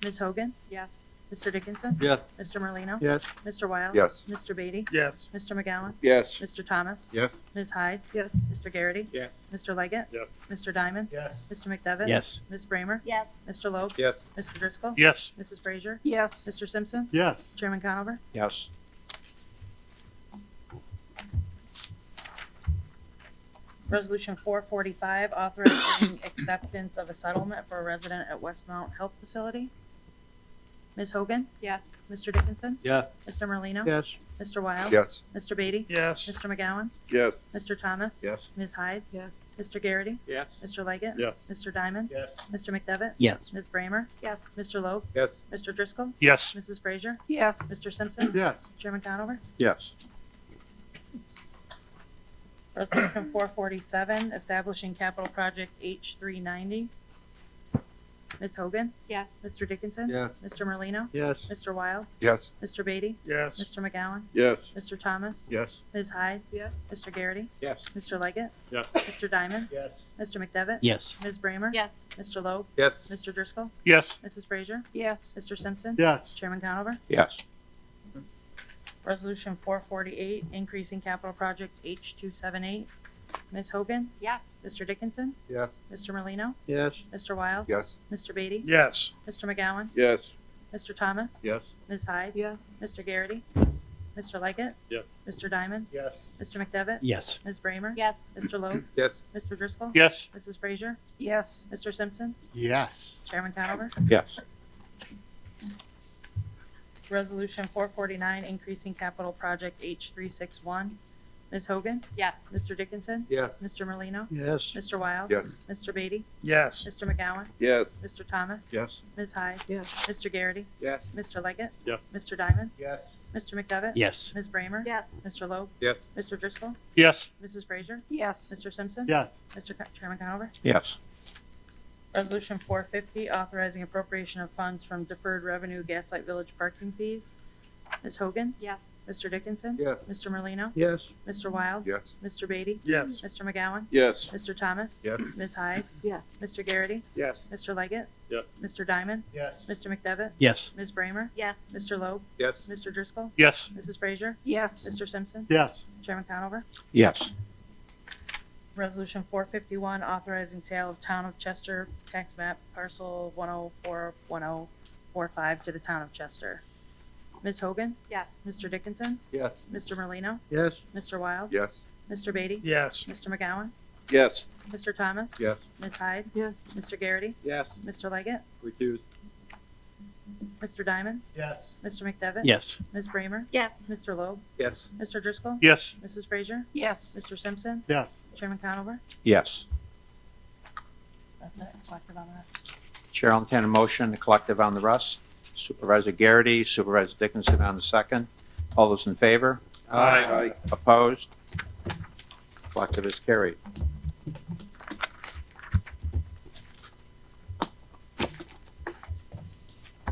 Ms. Hogan? Yes. Mr. Dickinson? Yes. Mr. Merlino? Yes. Mr. Wild? Yes. Mr. Beatty? Yes. Mr. McGowan? Yes. Mr. Thomas? Yes. Ms. Hyde? Yes. Mr. Garrity? Yes. Mr. Leggett? Yes. Mr. Diamond? Yes. Mr. McDevitt? Yes. Ms. Bramer? Yes. Mr. Loeb? Yes. Mr. Driscoll? Yes. Mrs. Frazier? Yes. Mr. Simpson? Yes. Chairman Conover? Yes. Resolution 445, authorizing acceptance of a settlement for a resident at Westmount Health Facility. Ms. Hogan? Yes. Mr. Dickinson? Yes. Mr. Merlino? Yes. Mr. Wild? Yes. Mr. Beatty? Yes. Mr. McGowan? Yes. Mr. Thomas? Yes. Ms. Hyde? Yes. Mr. Garrity? Yes. Mr. Leggett? Yes. Mr. Diamond? Yes. Mr. McDevitt? Yes. Ms. Bramer? Yes. Mr. Loeb? Yes. Mr. Driscoll? Yes. Mrs. Frazier? Yes. Mr. Simpson? Yes. Chairman Conover? Yes. Resolution 447, establishing capital project H390. Ms. Hogan? Yes. Mr. Dickinson? Yes. Mr. Merlino? Yes. Mr. Wild? Yes. Mr. Beatty? Yes. Mr. McGowan? Yes. Mr. Thomas? Yes. Ms. Hyde? Yes. Mr. Garrity? Yes. Mr. Leggett? Yes. Mr. Diamond? Yes. Mr. McDevitt? Yes. Ms. Bramer? Yes. Mr. Loeb? Yes. Mr. Driscoll? Yes. Mrs. Frazier? Yes. Mr. Simpson? Yes. Chairman Conover? Yes. Resolution 448, increasing capital project H278. Ms. Hogan? Yes. Mr. Dickinson? Yes. Mr. Merlino? Yes. Mr. Wild? Yes. Mr. Beatty? Yes. Mr. McGowan? Yes. Mr. Thomas? Yes. Ms. Hyde? Yes. Mr. Garrity? Mr. Leggett? Yes. Mr. Diamond? Yes. Mr. McDevitt? Yes. Ms. Bramer? Yes. Mr. Logue? Yes. Mr. Driscoll? Yes. Mrs. Frazier? Yes. Mr. Simpson? Yes. Chairman Conover? Yes. Resolution 449, increasing capital project H361. Ms. Hogan? Yes. Mr. Dickinson? Yes. Mr. Merlino? Yes. Mr. Wild? Yes. Mr. Beatty? Yes. Mr. McGowan? Yes. Mr. Thomas? Yes. Ms. Hyde? Yes. Mr. Garrity? Yes. Mr. Leggett? Yes. Mr. Diamond? Yes. Mr. McDevitt? Yes. Ms. Bramer? Yes. Mr. Logue? Yes. Mr. Driscoll? Yes. Mrs. Frazier? Yes. Mr. Simpson? Yes. Chairman Conover? Yes. Resolution 450, authorizing appropriation of funds from deferred revenue Gaslight Village parking fees. Ms. Hogan? Yes. Mr. Dickinson? Yes. Mr. Merlino? Yes. Mr. Wild? Yes. Mr. Beatty? Yes. Mr. McGowan? Yes. Mr. Thomas? Yes. Ms. Hyde? Yes. Mr. Garrity? Yes. Mr. Leggett? Yes. Mr. Diamond? Yes. Mr. McDevitt? Yes. Ms. Bramer? Yes. Mr. Logue? Yes. Mr. Driscoll? Yes. Mrs. Frazier? Yes. Mr. Simpson? Yes. Chairman Conover? Yes. Resolution 451, authorizing sale of Town of Chester tax map parcel 1041045 to the Town of Chester. Ms. Hogan? Yes. Mr. Dickinson? Yes. Mr. Merlino? Yes. Mr. Wild? Yes. Mr. Beatty? Yes. Mr. McGowan? Yes. Mr. Thomas? Yes. Ms. Hyde? Yes. Mr. Garrity? Yes. Mr. Leggett? Recuse. Mr. Diamond? Yes. Mr. McDevitt? Yes. Ms. Bramer? Yes. Mr. Logue? Yes. Mr. Driscoll? Yes. Mrs. Frazier? Yes. Mr. Simpson? Yes. Chairman Conover? Yes. That's it. Collective on the rest. Chair will entertain a motion, collective on the rest. Supervisor Garrity, Supervisor Dickinson on the second. All those in favor? Aye. Opposed? Collective is carried.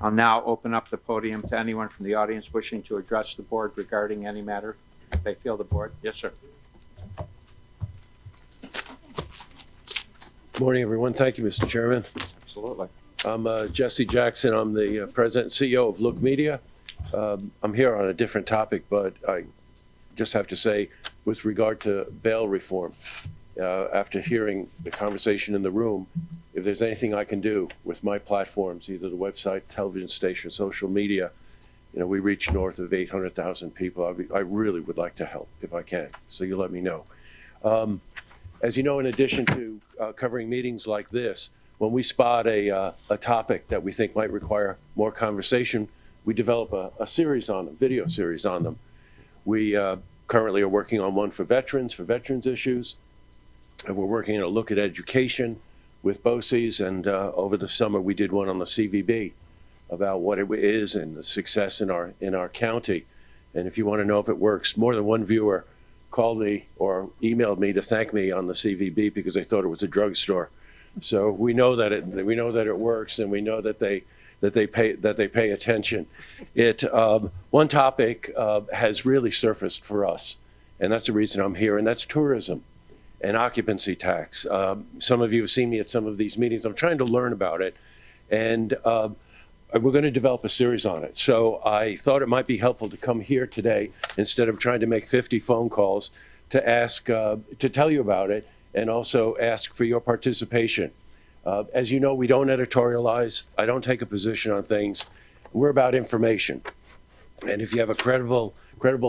I'll now open up the podium to anyone from the audience wishing to address the board regarding any matter they feel the board. Yes, sir. Morning, everyone. Thank you, Mr. Chairman. Absolutely. I'm Jesse Jackson. I'm the president and CEO of Look Media. I'm here on a different topic, but I just have to say, with regard to bail reform, after hearing the conversation in the room, if there's anything I can do with my platforms, either the website, television station, social media, we reach north of 800,000 people. I really would like to help if I can. So you let me know. As you know, in addition to covering meetings like this, when we spot a topic that we think might require more conversation, we develop a series on them, video series on them. We currently are working on one for veterans issues. And we're working on a look at education with BOCES. And over the summer, we did one on the CVB about what it is and the success in our county. And if you want to know if it works, more than one viewer called me or emailed me to thank me on the CVB because they thought it was a drugstore. So we know that it works, and we know that they pay attention. One topic has really surfaced for us, and that's the reason I'm here, and that's tourism and occupancy tax. Some of you have seen me at some of these meetings. I'm trying to learn about it, and we're going to develop a series on it. So I thought it might be helpful to come here today instead of trying to make 50 phone calls to ask, to tell you about it and also ask for your participation. As you know, we don't editorialize. I don't take a position on things. We're about information. And if you have a credible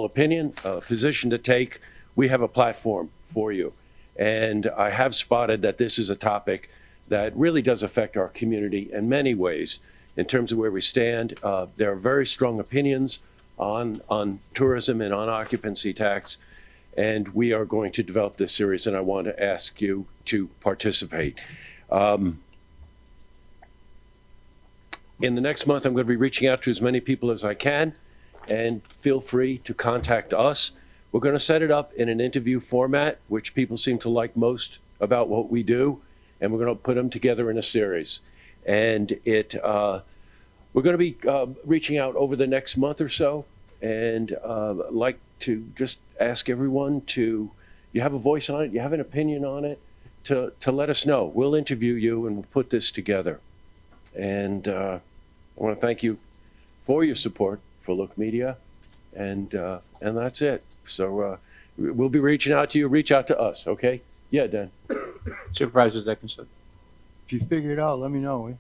opinion, a position to take, we have a platform for you. And I have spotted that this is a topic that really does affect our community in many ways. In terms of where we stand, there are very strong opinions on tourism and on occupancy tax, and we are going to develop this series, and I want to ask you to participate. In the next month, I'm going to be reaching out to as many people as I can, and feel free to contact us. We're going to set it up in an interview format, which people seem to like most about what we do, and we're going to put them together in a series. And we're going to be reaching out over the next month or so, and like to just ask everyone to, you have a voice on it, you have an opinion on it, to let us know. We'll interview you and we'll put this together. And I want to thank you for your support for Look Media, and that's it. So we'll be reaching out to you. Reach out to us, okay? Yeah, Dan. Supervisor Dickinson. If you figure it out, let me know.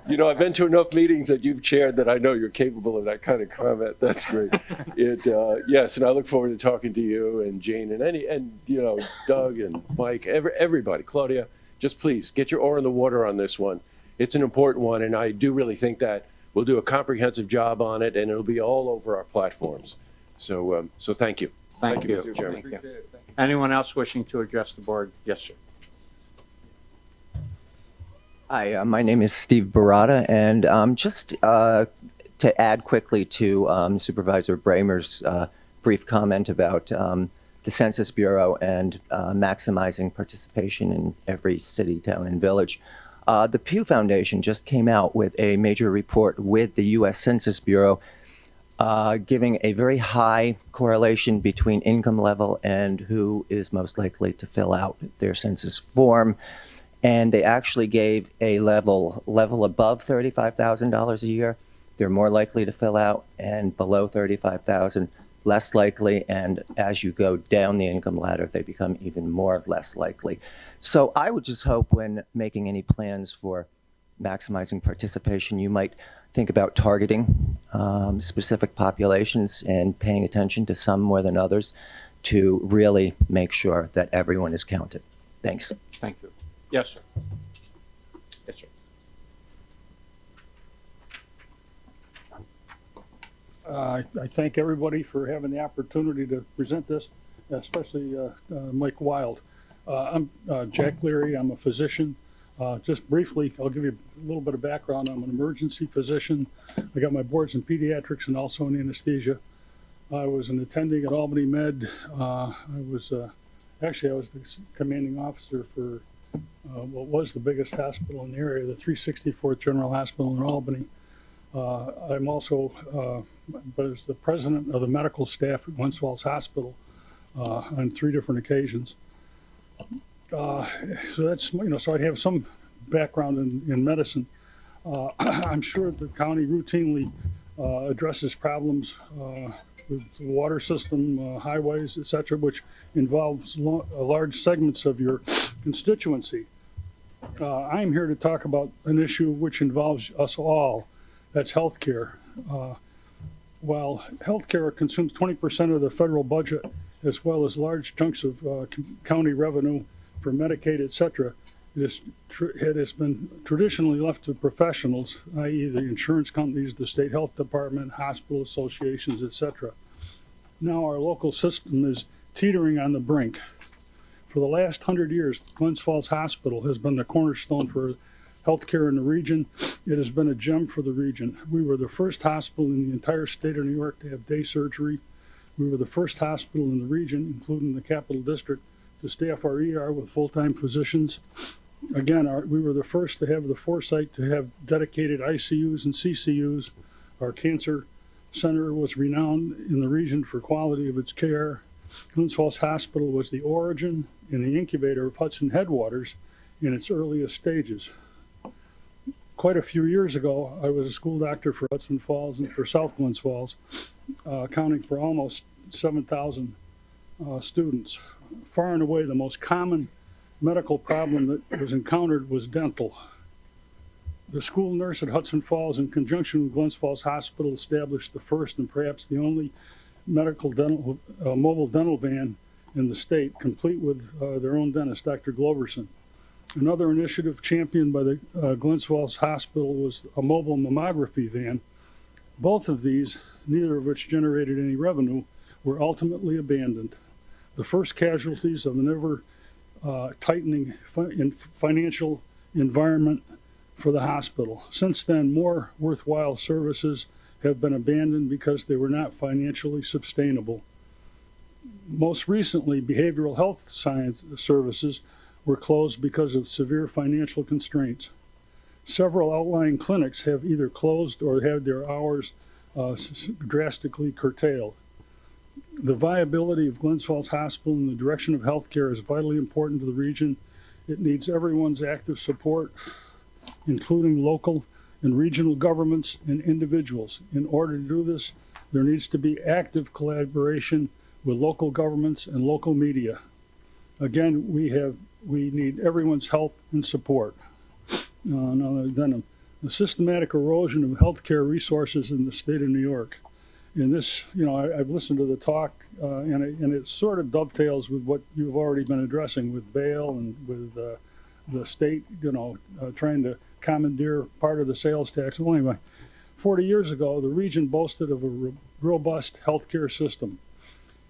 You know, I've been to enough meetings that you've chaired that I know you're capable of that kind of comment. That's great. Yes, and I look forward to talking to you and Jane and you know, Doug and Mike, everybody, Claudia. Just please get your oar in the water on this one. It's an important one, and I do really think that we'll do a comprehensive job on it, and it'll be all over our platforms. So, so thank you. Thank you. Mr. Chairman. Thank you. Anyone else wishing to address the board? Yes, sir. Hi, my name is Steve Barata, and just to add quickly to Supervisor Bramer's brief comment about the Census Bureau and maximizing participation in every city, town, and village. The Pew Foundation just came out with a major report with the U.S. Census Bureau giving a very high correlation between income level and who is most likely to fill out their census form. And they actually gave a level above $35,000 a year. They're more likely to fill out, and below $35,000, less likely. And as you go down the income ladder, they become even more less likely. So I would just hope when making any plans for maximizing participation, you might think about targeting specific populations and paying attention to some more than others to really make sure that everyone is counted. Thanks. Thank you. Yes, sir. Yes, sir. I thank everybody for having the opportunity to present this, especially Mike Wild. I'm Jack Leary. I'm a physician. Just briefly, I'll give you a little bit of background. I'm an emergency physician. I got my boards in pediatrics and also in anesthesia. I was an attending at Albany Med. I was the commanding officer for what was the biggest hospital in the area, the 364th General Hospital in Albany. I'm also was the president of the medical staff at Glens Falls Hospital on 3 different occasions. So that's, you know, so I have some background in medicine. I'm sure the county routinely addresses problems with the water system, highways, et cetera, which involves large segments of your constituency. I'm here to talk about an issue which involves us all. That's healthcare. While healthcare consumes 20% of the federal budget, as well as large chunks of county revenue for Medicaid, et cetera, it has been traditionally left to professionals, i.e. the insurance companies, the state health department, hospital associations, et cetera. Now our local system is teetering on the brink. For the last 100 years, Glens Falls Hospital has been the cornerstone for healthcare in the region. It has been a gem for the region. We were the first hospital in the entire state of New York to have day surgery. We were the first hospital in the region, including the Capital District, to staff our ER with full-time physicians. Again, we were the first to have the foresight to have dedicated ICUs and CCUs. Our cancer center was renowned in the region for quality of its care. Glens Falls Hospital was the origin and the incubator of Hudson Headwaters in its earliest stages. Quite a few years ago, I was a school doctor for Hudson Falls and for South Glens Falls, accounting for almost 7,000 students. Far and away, the most common medical problem that was encountered was dental. The school nurse at Hudson Falls, in conjunction with Glens Falls Hospital, established the first and perhaps the only mobile dental van in the state, complete with their own dentist, Dr. Gloverson. Another initiative championed by the Glens Falls Hospital was a mobile mammography van. Both of these, neither of which generated any revenue, were ultimately abandoned. The first casualties of an ever tightening financial environment for the hospital. Since then, more worthwhile services have been abandoned because they were not financially sustainable. Most recently, behavioral health science services were closed because of severe financial constraints. Several outlying clinics have either closed or had their hours drastically curtailed. The viability of Glens Falls Hospital in the direction of healthcare is vitally important to the region. It needs everyone's active support, including local and regional governments and individuals. In order to do this, there needs to be active collaboration with local governments and local media. Again, we need everyone's help and support. Then the systematic erosion of healthcare resources in the state of New York. And this, I've listened to the talk, and it sort of dovetails with what you've already been addressing with bail and with the state, trying to commandeer part of the sales tax. Well, anyway, 40 years ago, the region boasted of a robust healthcare system.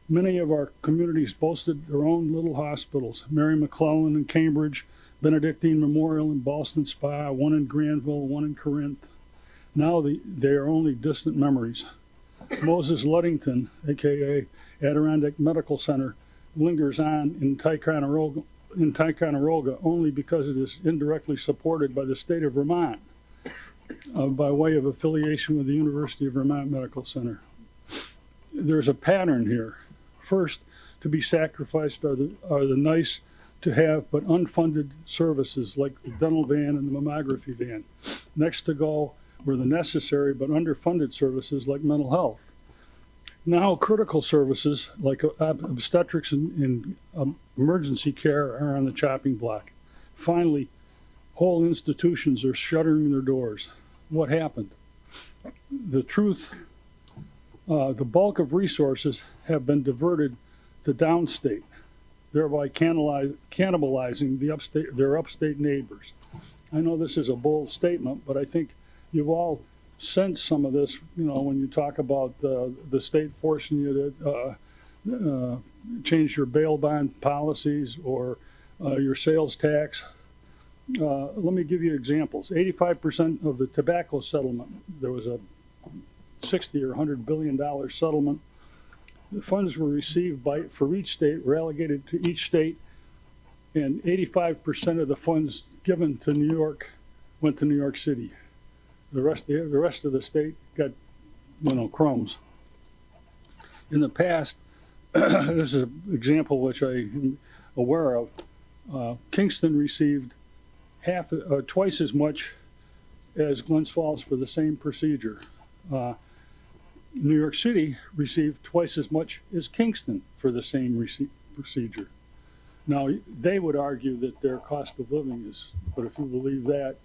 Many of our communities boasted their own little hospitals, Mary McClellan in Cambridge, Benedictine Memorial in Boston Spa, one in Granville, one in Corinth. Now they are only distant memories. Moses Luddington, aka Adirondack Medical Center, lingers on in Ticonderoga only because it is indirectly supported by the state of Vermont by way of affiliation with the University of Vermont Medical Center. There's a pattern here. First, to be sacrificed are the nice to have but unfunded services like the dental van and the mammography van. Next to go were the necessary but underfunded services like mental health. Now critical services like obstetrics and emergency care are on the chopping block. Finally, whole institutions are shuttering their doors. What happened? The truth, the bulk of resources have been diverted to downstate, thereby cannibalizing their upstate neighbors. I know this is a bold statement, but I think you've all sensed some of this, when you talk about the state forcing you to change your bail bond policies or your sales tax. Let me give you examples. 85% of the tobacco settlement, there was a $60 or $100 billion settlement. The funds were received for each state, were allocated to each state, and 85% of the funds given to New York went to New York City. The rest of the state got, crumbs. In the past, this is an example which I'm aware of. Kingston received twice as much as Glens Falls for the same procedure. New York City received twice as much as Kingston for the same procedure. Now, they would argue that their cost of living is, but if you believe that,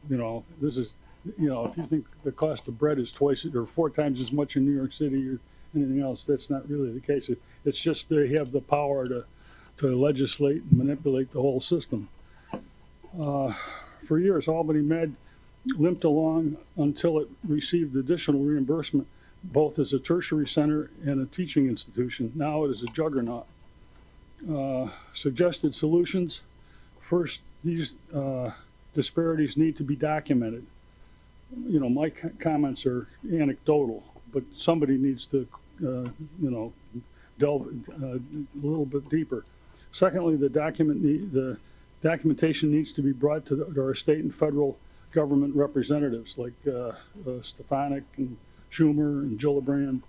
this is, if you think the cost of bread is twice or 4 times as much in New York City or anything else, that's not really the case. It's just they have the power to legislate and manipulate the whole system. For years, Albany Med limped along until it received additional reimbursement, both as a tertiary center and a teaching institution. Now it is a juggernaut. Suggested solutions. First, these disparities need to be documented. My comments are anecdotal, but somebody needs to, delve a little bit deeper. Secondly, the documentation needs to be brought to our state and federal government representatives like Stefanik and Schumer and Gillibrand.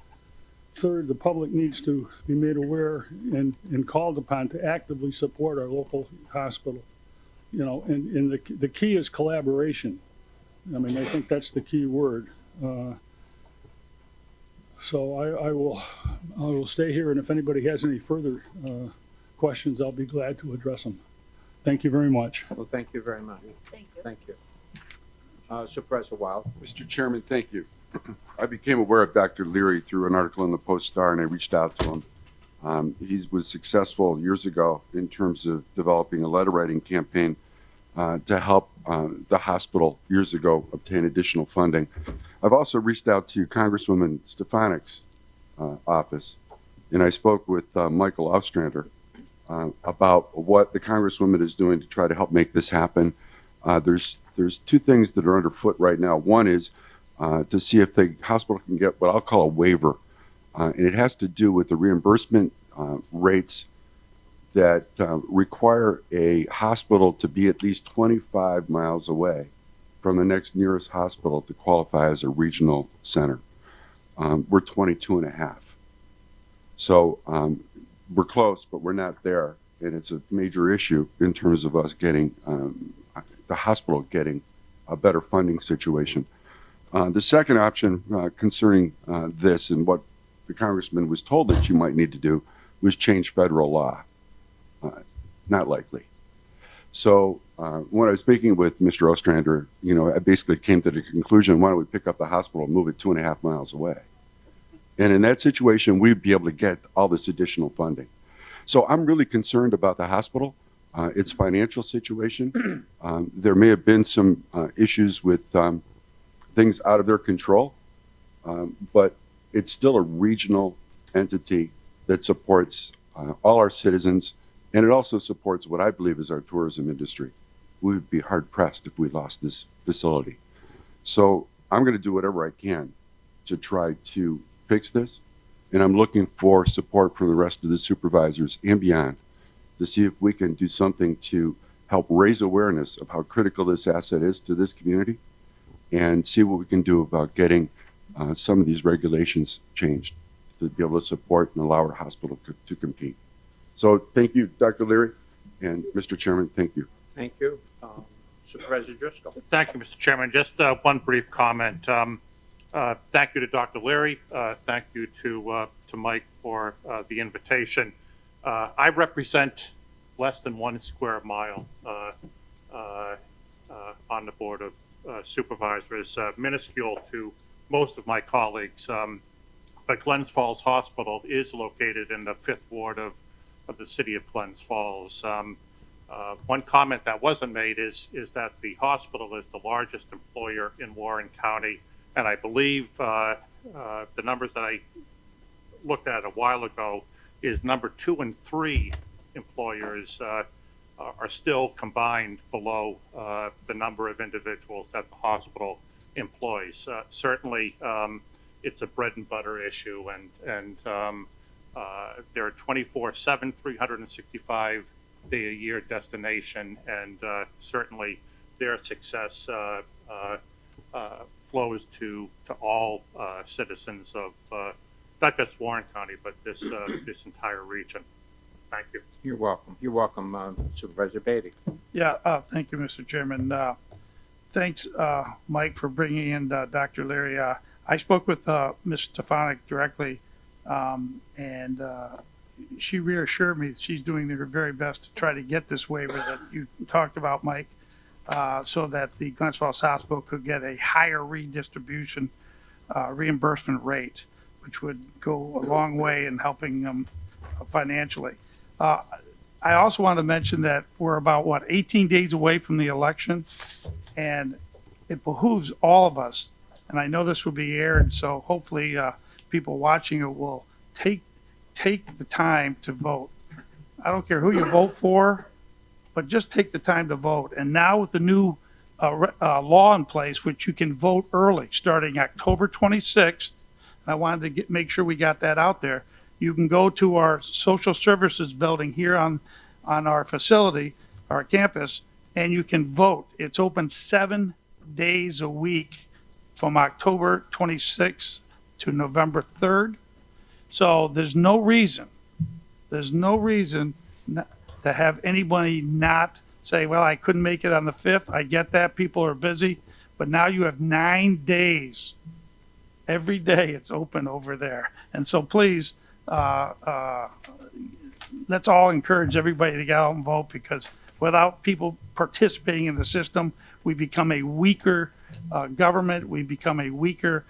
Third, the public needs to be made aware and called upon to actively support our local hospital. And the key is collaboration. I mean, I think that's the key word. So I will stay here, and if anybody has any further questions, I'll be glad to address them. Thank you very much. Well, thank you very much. Thank you. Thank you. Supervisor Wild. Mr. Chairman, thank you. I became aware of Dr. Leary through an article in the Post-Star, and I reached out to him. He was successful years ago in terms of developing a letter writing campaign to help the hospital years ago obtain additional funding. I've also reached out to Congresswoman Stefanik's office, and I spoke with Michael Ostrander about what the Congresswoman is doing to try to help make this happen. There's 2 things that are underfoot right now. One is to see if the hospital can get what I'll call a waiver, and it has to do with the reimbursement rates that require a hospital to be at least 25 miles away from the next nearest hospital to qualify as a regional center. We're 22 and a half. So we're close, but we're not there. And it's a major issue in terms of us getting, the hospital getting a better funding situation. The second option concerning this and what the congressman was told that you might need to do was change federal law. not likely. So when I was speaking with Mr. Ostrander, I basically came to the conclusion, why don't we pick up the hospital and move it 2.5 miles away? And in that situation, we'd be able to get all this additional funding. So I'm really concerned about the hospital, its financial situation. There may have been some issues with things out of their control, but it's still a regional entity that supports all our citizens, and it also supports what I believe is our tourism industry. We would be hard pressed if we lost this facility. So I'm going to do whatever I can to try to fix this, and I'm looking for support from the rest of the supervisors and beyond to see if we can do something to help raise awareness of how critical this asset is to this community, and see what we can do about getting some of these regulations changed to be able to support and allow our hospital to compete. So thank you, Dr. Leary, and Mr. Chairman, thank you. Thank you. Supervisor Driscoll. Thank you, Mr. Chairman. Just one brief comment. Thank you to Dr. Leary. Thank you to Mike for the invitation. I represent less than 1 square mile on the Board of Supervisors, minuscule to most of my colleagues. But Glens Falls Hospital is located in the 5th Ward of the city of Glens Falls. One comment that wasn't made is that the hospital is the largest employer in Warren County, and I believe the numbers that I looked at a while ago is number 2 and 3 employers are still combined below the number of individuals that the hospital employs. Certainly, it's a bread and butter issue, and they're a 24/7, 365-day-a-year destination, and certainly their success flows to all citizens of not just Warren County, but this entire region. Thank you. You're welcome. You're welcome, Supervisor Beatty. Yeah, thank you, Mr. Chairman. Thanks, Mike, for bringing in Dr. Leary. I spoke with Ms. Stefanik directly, and she reassured me that she's doing her very best to try to get this waiver that you talked about, Mike, so that the Glens Falls Hospital could get a higher redistribution reimbursement rate, which would go a long way in helping them financially. I also want to mention that we're about, 18 days away from the election, and it behooves all of us, and I know this will be aired, so hopefully people watching it will take the time to vote. I don't care who you vote for, but just take the time to vote. And now with the new law in place, which you can vote early, starting October 26th, I wanted to make sure we got that out there. You can go to our social services building here on our facility, our campus, and you can vote. It's open 7 days a week from October 26th to November 3rd. So there's no reason to have anybody not say, well, I couldn't make it on the 5th. I get that, people are busy, but now you have 9 days. Every day it's open over there. And so please, let's all encourage everybody to get out and vote, because without people participating in the system, we become a weaker government. We become a weaker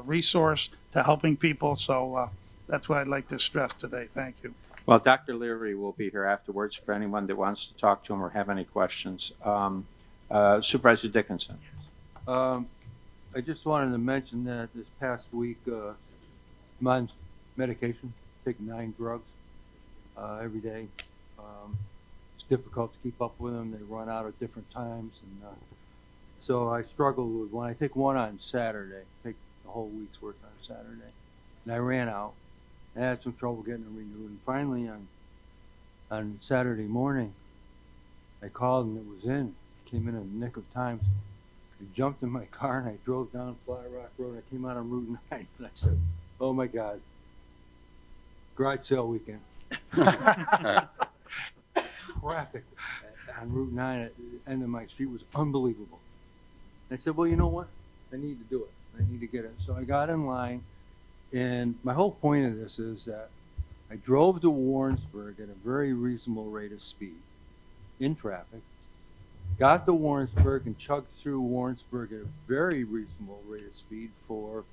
resource to helping people. So that's what I'd like to stress today. Thank you. Well, Dr. Leary will be here afterwards for anyone that wants to talk to him or have any questions. Supervisor Dickinson. I just wanted to mention that this past week, I'm on medication, take 9 drugs every day. It's difficult to keep up with them. They run out at different times, and so I struggle with when I take one on Saturday, take the whole week's worth on Saturday, and I ran out. I had some trouble getting them renewed, and finally on Saturday morning, I called and it was in. Came in the nick of time. I jumped in my car and I drove down Fly Rock Road. I came out on Route 9 and I said, "Oh my God, garage sale weekend." Traffic on Route 9 at the end of my street was unbelievable. I said, well, you know what? I need to do it. I need to get it. So I got in line, and my whole point of this is that I I drove to Warrensburg at a very reasonable rate of speed in traffic, got to Warrensburg and chugged through Warrensburg at a very reasonable rate of speed for a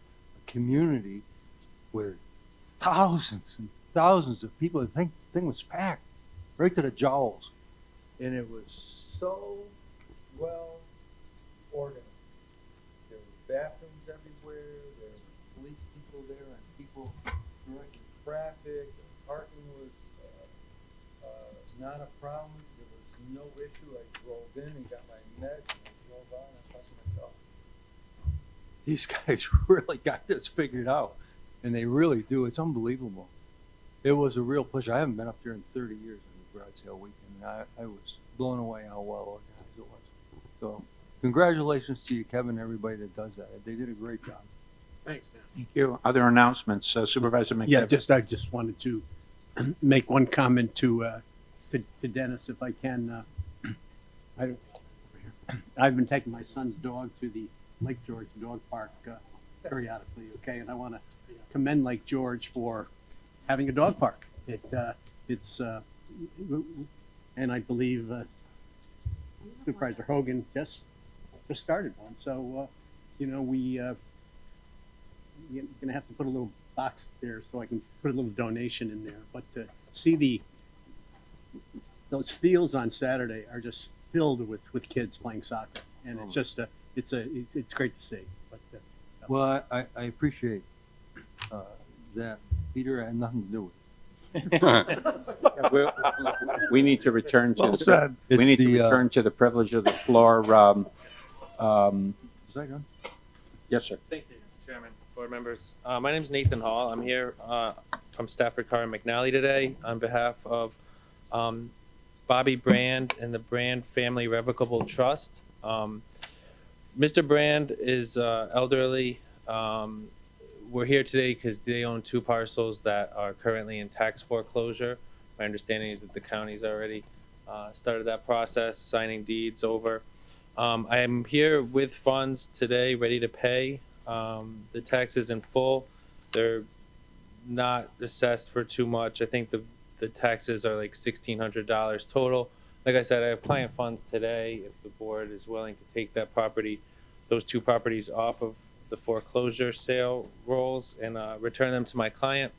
community with thousands and thousands of people. The thing was packed right to the jowls. And it was so well organized. There were bathrooms everywhere, there were police people there, and people directing traffic. The parking was not a problem. There was no issue. I drove in and got my meds, and I drove on. I thought to myself, these guys really got this figured out, and they really do. It's unbelievable. It was a real pleasure. I haven't been up there in 30 years on the garage sale weekend, and I was blown away how well organized it was. So congratulations to you, Kevin, and everybody that does that. They did a great job. Thanks, Dan. Thank you. Other announcements, Supervisor McDevitt? Yeah, I just wanted to make one comment to Dennis, if I can. I've been taking my son's dog to the Lake George Dog Park periodically, okay? And I want to commend Lake George for having a dog park. And I believe Supervisor Hogan just started one. So, we're gonna have to put a little box there so I can put a little donation in there. But to see those fields on Saturday are just filled with kids playing soccer, and it's just it's great to see. But Well, I appreciate that. Peter, I had nothing to do with it. We need to return to Well said. we need to return to the privilege of the floor. Is that done? Yes, sir. Thank you, Chairman, board members. My name is Nathan Hall. I'm here from Stafford Carr and McNally today on behalf of Bobby Brand and the Brand Family Revocable Trust. Mr. Brand is elderly. We're here today because they own 2 parcels that are currently in tax foreclosure. My understanding is that the county's already started that process, signing deeds over. I am here with funds today, ready to pay the taxes in full. They're not assessed for too much. I think the taxes are like $1,600 total. Like I said, I have client funds today. If the board is willing to take that property, those 2 properties off of the foreclosure sale rolls and return them to my client.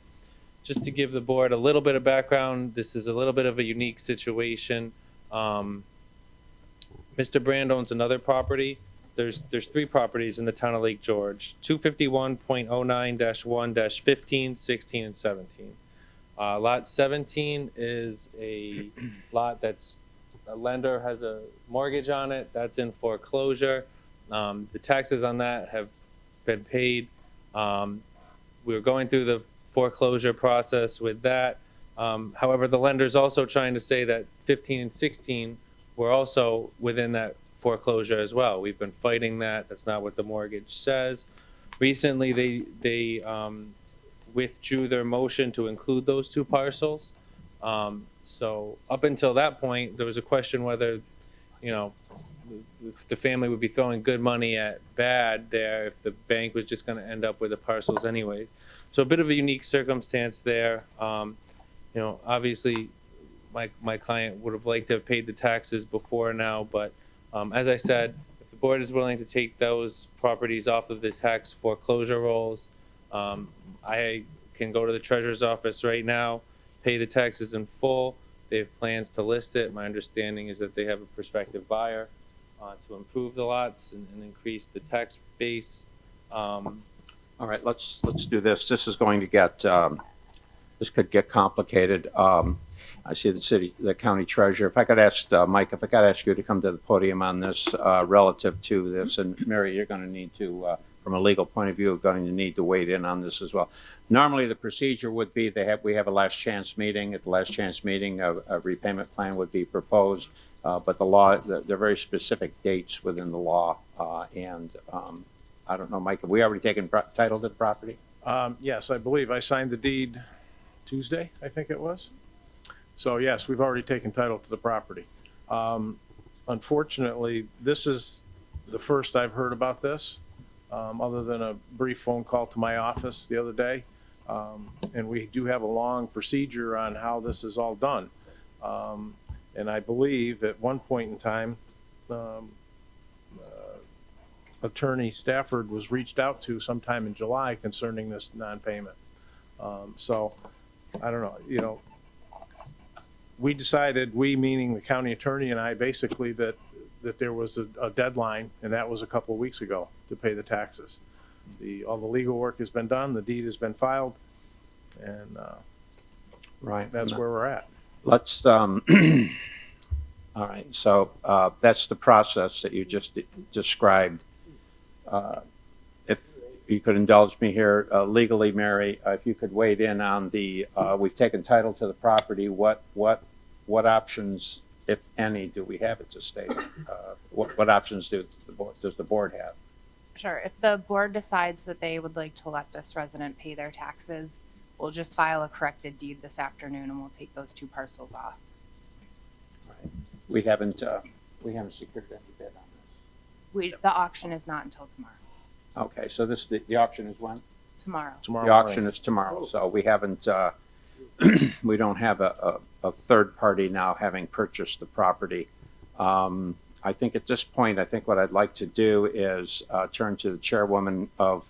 Just to give the board a little bit of background, this is a little bit of a unique situation. Mr. Brand owns another property. There's 3 properties in the town of Lake George, 251.09-1-15, 16, and 17. Lot 17 is a lot that's a lender has a mortgage on it. That's in foreclosure. The taxes on that have been paid. We're going through the foreclosure process with that. However, the lender's also trying to say that 15 and 16 were also within that foreclosure as well. We've been fighting that. That's not what the mortgage says. Recently, they withdrew their motion to include those 2 parcels. So up until that point, there was a question whether, if the family would be throwing good money at bad there if the bank was just going to end up with the parcels anyways. So a bit of a unique circumstance there. Obviously my client would have liked to have paid the taxes before now, but as I said, if the board is willing to take those properties off of the tax foreclosure rolls, I can go to the treasurer's office right now, pay the taxes in full. They have plans to list it. My understanding is that they have a prospective buyer to improve the lots and increase the tax base. All right, let's do this. This is going to get this could get complicated. I see the county treasurer. If I could ask Mike, if I could ask you to come to the podium on this relative to this, and Mary, you're going to need to, from a legal point of view, going to need to weigh in on this as well. Normally, the procedure would be we have a last chance meeting. At the last chance meeting, a repayment plan would be proposed. But the law, there are very specific dates within the law, and I don't know, Mike, have we already taken title to the property? Yes, I believe I signed the deed Tuesday, I think it was. So yes, we've already taken title to the property. Unfortunately, this is the first I've heard about this, other than a brief phone call to my office the other day. And we do have a long procedure on how this is all done. And I believe at one point in time, Attorney Stafford was reached out to sometime in July concerning this non-payment. So I don't know, you know, we decided, we meaning the county attorney and I, basically that there was a deadline, and that was a couple of weeks ago, to pay the taxes. All the legal work has been done, the deed has been filed, and Right. that's where we're at. Let's, all right, so that's the process that you just described. If you could indulge me here legally, Mary, if you could weigh in on the, we've taken title to the property, what options, if any, do we have at this stage? What options does the board have? Sure. If the board decides that they would like to let this resident pay their taxes, we'll just file a corrected deed this afternoon and we'll take those 2 parcels off. Right. We haven't secured any bid on this. The auction is not until tomorrow. Okay, so the auction is when? Tomorrow. Tomorrow The auction morning. is tomorrow, so we haven't, we don't have a third party now having purchased the property. I think at this point, I think what I'd like to do is turn to the chairwoman of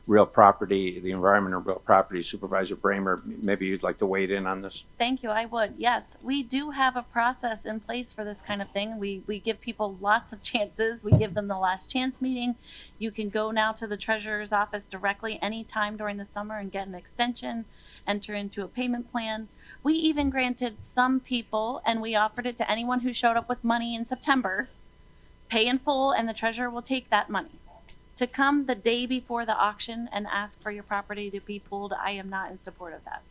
Real Property, the Environment and Real Property, Supervisor Bramer. Maybe you'd like to weigh in on this? Thank you, I would. Yes, we do have a process in place for this kind of thing. We give people lots of chances. We give them the last chance meeting. You can go now to the treasurer's office directly anytime during the summer and get an extension, enter into a payment plan. We even granted some people, and we offered it to anyone who showed up with money in September, pay in full, and the treasurer will take that money. To come the day before the auction and ask for your property to be pulled, I am not in support of that.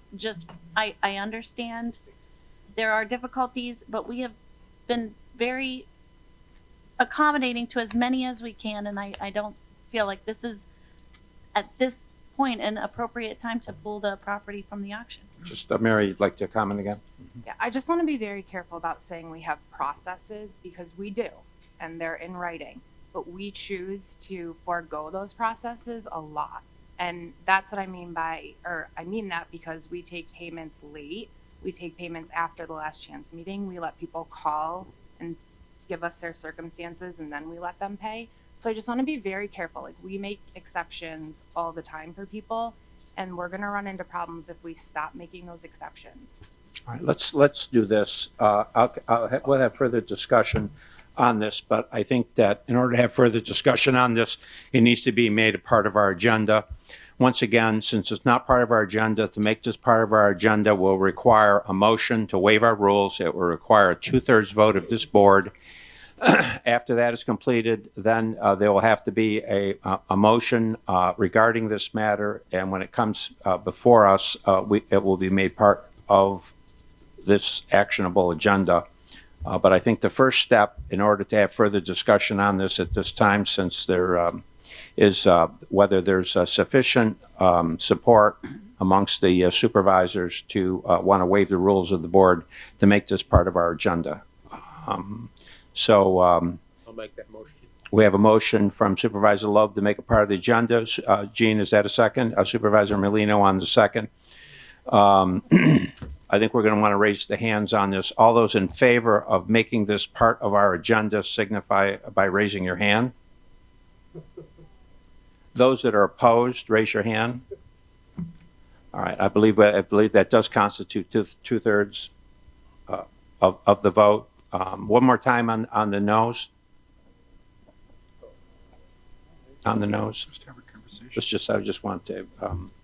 I understand there are difficulties, but we have been very accommodating to as many as we can, and I don't feel like this is, at this point, an appropriate time to pull the property from the auction. Just, Mary, you'd like to comment again? Yeah, I just want to be very careful about saying we have processes, because we do, and they're in writing. But we choose to forego those processes a lot. And that's what I mean I mean that because we take payments late. We take payments after the last chance meeting. We let people call and give us their circumstances, and then we let them pay. So I just want to be very careful. Like, we make exceptions all the time for people, and we're going to run into problems if we stop making those exceptions. All right, let's do this. We'll have further discussion on this, but I think that in order to have further discussion on this, it needs to be made a part of our agenda. Once again, since it's not part of our agenda, to make this part of our agenda will require a motion to waive our rules. It will require a 2/3 vote of this board. After that is completed, then there will have to be a motion regarding this matter, and when it comes before us, it will be made part of this actionable agenda. But I think the first step, in order to have further discussion on this at this time, since there is whether there's sufficient support amongst the supervisors to want to waive the rules of the board to make this part of our agenda. I'll make that motion. We have a motion from Supervisor Loeb to make it part of the agenda. Gene, is that a second? Supervisor Molino on the second. I think we're going to want to raise the hands on this. All those in favor of making this part of our agenda signify by raising your hand. Those that are opposed, raise your hand. All right, I believe that does constitute 2/3 of the vote. One more time on the noes. On the noes. Just have a conversation. I just want to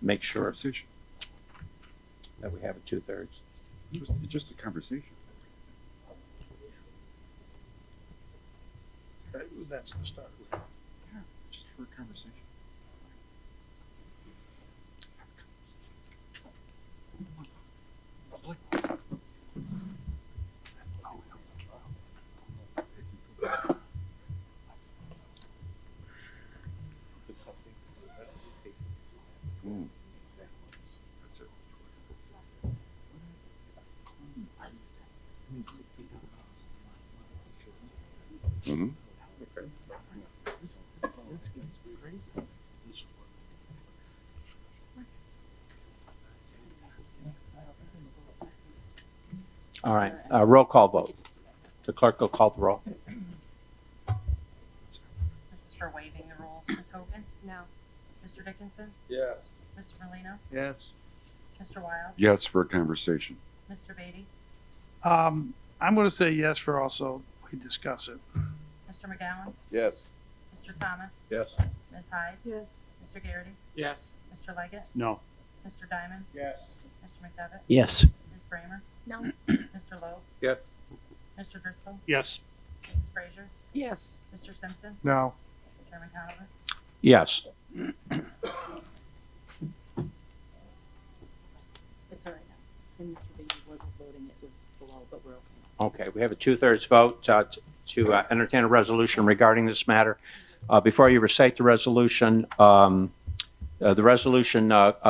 make sure Conversation. that we have a 2/3. Just a conversation. That's the start. Yeah, just for a conversation. That's it. Mm-hmm. All right, roll call vote. The clerk will call the roll. This is for waiving the rules. Ms. Hogan? No. Mr. Dickinson? Yes. Mr. Merlino? Yes. Mr. Wild? Yes, for a conversation. Mr. Beatty? I'm going to say yes for also we discuss it. Mr. McGowan? Yes. Mr. Thomas? Yes. Ms. Hyde? Yes. Mr. Garrity? Yes. Mr. Leggett? No. Mr. Diamond? Yes. Mr. McDevitt? Yes. Ms. Bramer? No. Mr. Lowe? Yes. Mr. Driscoll? Yes. Mrs. Frazier? Yes. Mr. Simpson? No. Chairman Conover? Yes. It's all right now. And Mr. Beatty wasn't voting, it was below, but we're okay. Okay, we have a 2/3 vote to entertain a resolution regarding this matter. Before you recite the resolution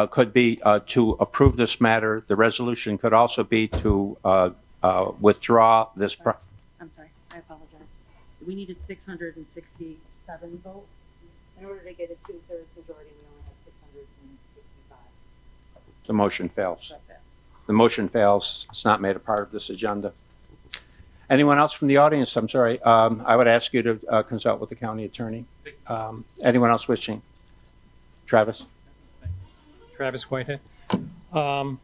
could be to approve this matter. The resolution could also be to withdraw this. I'm sorry, I apologize. We needed 667 votes. In order to get a 2/3 majority, we only have 665. The motion fails. That fails. The motion fails. It's not made a part of this agenda. Anyone else from the audience? I'm sorry. I would ask you to consult with the county attorney. Anyone else wishing? Travis? Travis Whitehead. I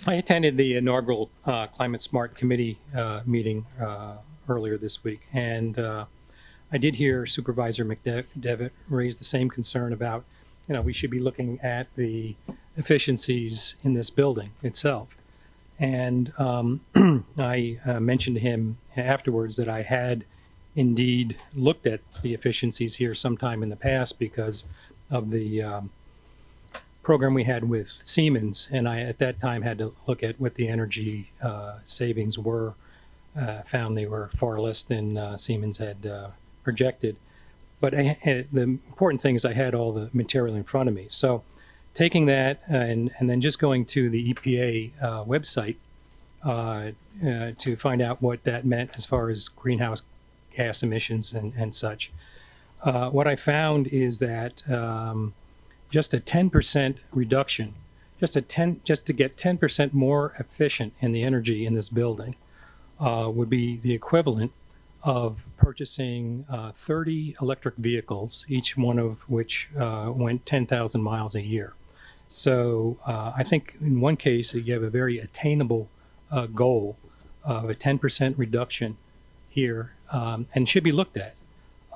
attended the inaugural Climate Smart Committee meeting earlier this week, and I did hear Supervisor McDevitt raise the same concern about, we should be looking at the efficiencies in this building itself. And I mentioned to him afterwards that I had indeed looked at the efficiencies here sometime in the past because of the program we had with Siemens, and I at that time had to look at what the energy savings were. Found they were far less than Siemens had projected. But the important thing is I had all the material in front of me. So taking that and then just going to the EPA website to find out what that meant as far as greenhouse gas emissions and such. What I found is that just a 10% reduction, just to get 10% more efficient in the energy in this building would be the equivalent of purchasing 30 electric vehicles, each one of which went 10,000 miles a year. So I think in one case you have a very attainable goal of a 10% reduction here and should be looked at.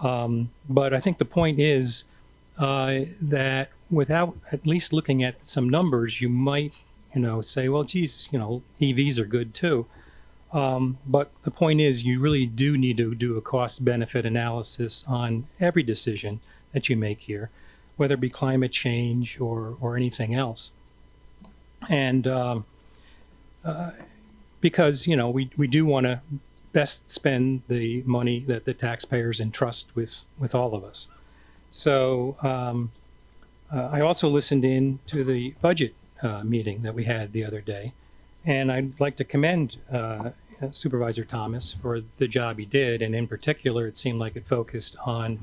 But I think the point is that without at least looking at some numbers, you might, say, well, geez, EVs are good too. But the point is you really do need to do a cost-benefit analysis on every decision that you make here, whether it be climate change or anything else. And because, we do want to best spend the money that the taxpayers entrust with all of us. So I also listened in to the budget meeting that we had the other day, and I'd like to commend Supervisor Thomas for the job he did, and in particular, it seemed like it focused on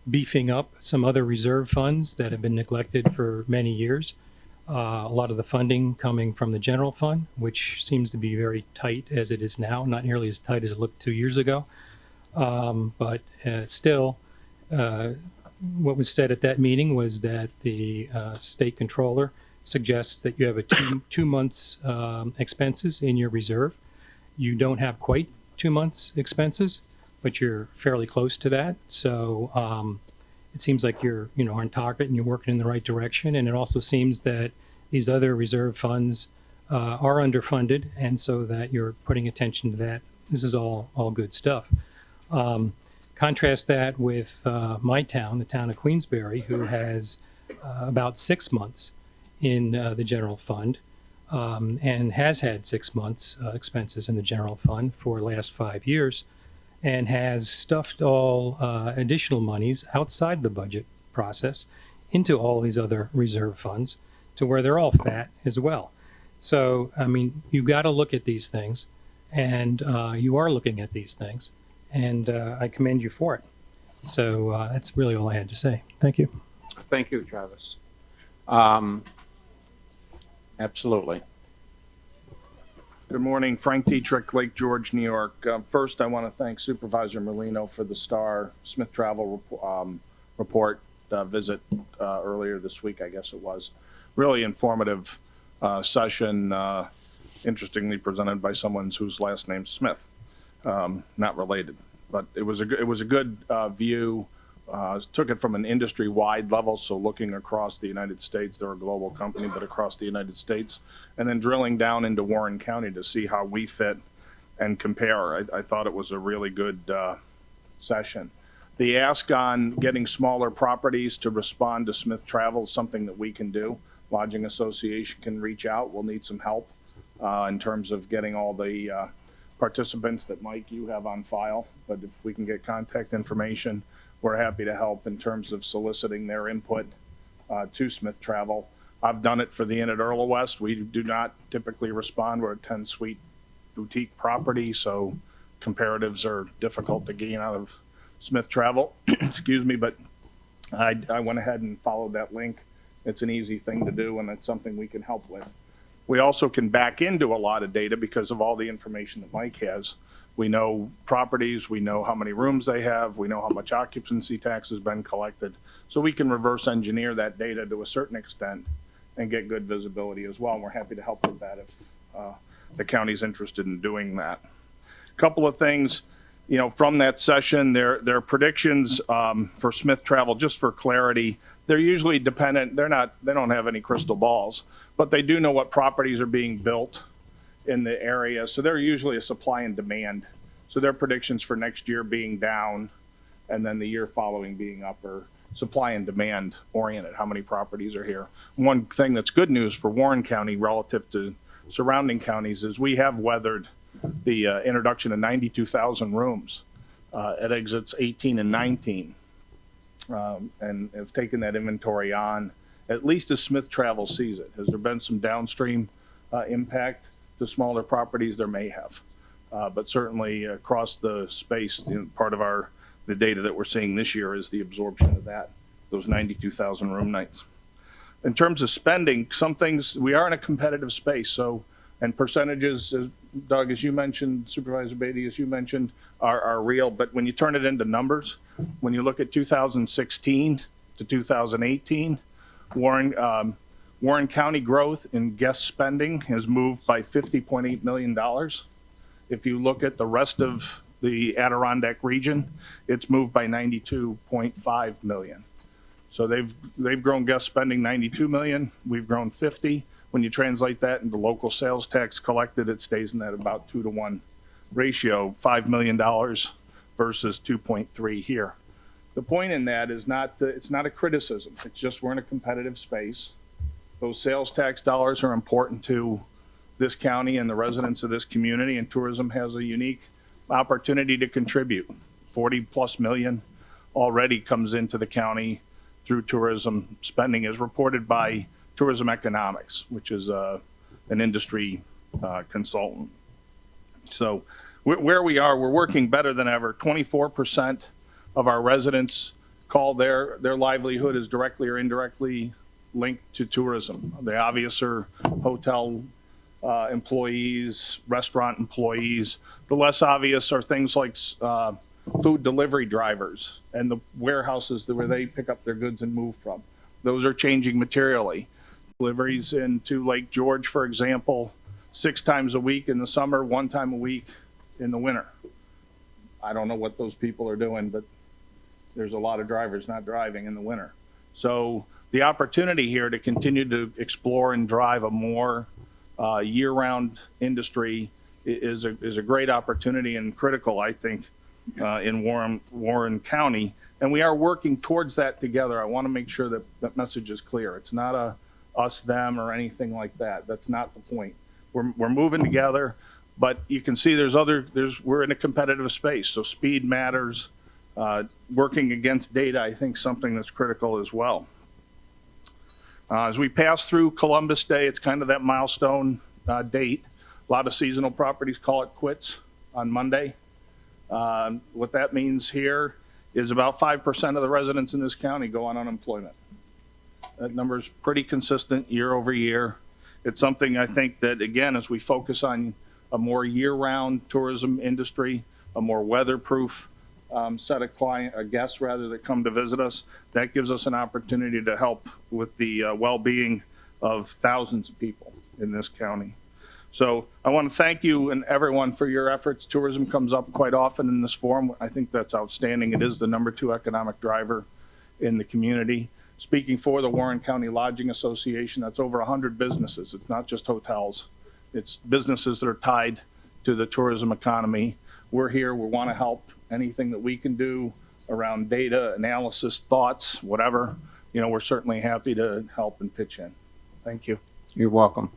beefing up some other reserve funds that have been neglected for many years. A lot of the funding coming from the general fund, which seems to be very tight as it is now, not nearly as tight as it looked 2 years ago. But still, what was said at that meeting was that the state controller suggests that you have a two months expenses in your reserve. You don't have quite 2 months expenses, but you're fairly close to that. So it seems like you're on target and you're working in the right direction. And it also seems that these other reserve funds are underfunded, and so that you're putting attention to that. This is all good stuff. Contrast that with my town, the town of Queensbury, who has about 6 months in the general fund and has had 6 months expenses in the general fund for the last 5 years, and has stuffed all additional monies outside the budget process into all these other reserve funds to where they're all fat as well. So, I mean, you've got to look at these things, and you are looking at these things, and I commend you for it. So that's really all I had to say. Thank you. Thank you, Travis. Absolutely. Good morning, Frank Dietrich, Lake George, New York. First, I want to thank Supervisor Molino for the Star Smith Travel report visit earlier this week, I guess it was. Really informative session, interestingly presented by someone whose last name's Smith, not related. But it was a good view. Took it from an industry-wide level, so looking across the United States, they're a global company, but across the United States, and then drilling down into Warren County to see how we fit and compare. I thought it was a really good session. The ask on getting smaller properties to respond to Smith Travel is something that we can do. Lodging Association can reach out. We'll need some help in terms of getting all the participants that, Mike, you have on file, but if we can get contact information, we're happy to help in terms of soliciting their input to Smith Travel. I've done it for the Inn at Earl West. We do not typically respond. We're a 10-suite boutique property, so comparatives are difficult to gain out of Smith Travel. Excuse me, but I went ahead and followed that link. It's an easy thing to do, and it's something we can help with. We also can back into a lot of data because of all the information that Mike has. We know properties, we know how many rooms they have, we know how much occupancy tax has been collected. So we can reverse engineer that data to a certain extent and get good visibility as well. And we're happy to help with that if the county's interested in doing that. A couple of things, from that session, their predictions for Smith Travel, just for clarity, they're usually dependent. They don't have any crystal balls, but they do know what properties are being built in the area. So they're usually a supply and demand. So their predictions for next year being down and then the year following being up are supply and demand oriented. How many properties are here? One thing that's good news for Warren County relative to surrounding counties is we have weathered the introduction of 92,000 rooms at exits 18 and 19 and have taken that inventory on at least as Smith Travel sees it. Has there been some downstream impact to smaller properties? There may have, but certainly across the space, part of the data that we're seeing this year is the absorption of those 92,000 room nights. In terms of spending, some things, we are in a competitive space, and percentages, Doug, as you mentioned, Supervisor Beatty, as you mentioned, are real, but when you turn it into numbers, when you look at 2016 to 2018, Warren County growth in guest spending has moved by $50.8 million. If you look at the rest of the Adirondack region, it's moved by $92.5 million. So they've grown guest spending $92 million. We've grown 50. When you translate that into local sales tax collected, it stays in that about 2-to-1 ratio, $5 million versus 2.3 here. The point in that is it's not a criticism. It's just we're in a competitive space. Those sales tax dollars are important to this county and the residents of this community, and tourism has a unique opportunity to contribute. 40+ million already comes into the county through tourism spending, as reported by Tourism Economics, which is an industry consultant. So where we are, we're working better than ever. 24% of our residents call their livelihood is directly or indirectly linked to tourism. The obvious are hotel employees, restaurant employees. The less obvious are things like food delivery drivers and the warehouses where they pick up their goods and move from. Those are changing materially. Deliveries into Lake George, for example, 6 times a week in the summer, 1 time a week in the winter. I don't know what those people are doing, but there's a lot of drivers not driving in the winter. So the opportunity here to continue to explore and drive a more year-round industry is a great opportunity and critical, I think, in Warren County. And we are working towards that together. I want to make sure that that message is clear. It's not a us, them, or anything like that. That's not the point. We're moving together, but you can see we're in a competitive space, so speed matters. Working against data, I think, something that's critical as well. As we pass through Columbus Day, it's kind of that milestone date. A lot of seasonal properties call it quits on Monday. What that means here is about 5% of the residents in this county go on unemployment. That number is pretty consistent year over year. It's something I think that, again, as we focus on a more year-round tourism industry, a more weatherproof set of guests rather that come to visit us. That gives us an opportunity to help with the well-being of thousands of people in this county. So I want to thank you and everyone for your efforts. Tourism comes up quite often in this forum. I think that's outstanding. It is the #2 economic driver in the community. Speaking for the Warren County Lodging Association, that's over 100 businesses. It's not just hotels. It's businesses that are tied to the tourism economy. We're here, we want to help. Anything that we can do around data, analysis, thoughts, whatever, we're certainly happy to help and pitch in. Thank you. You're welcome.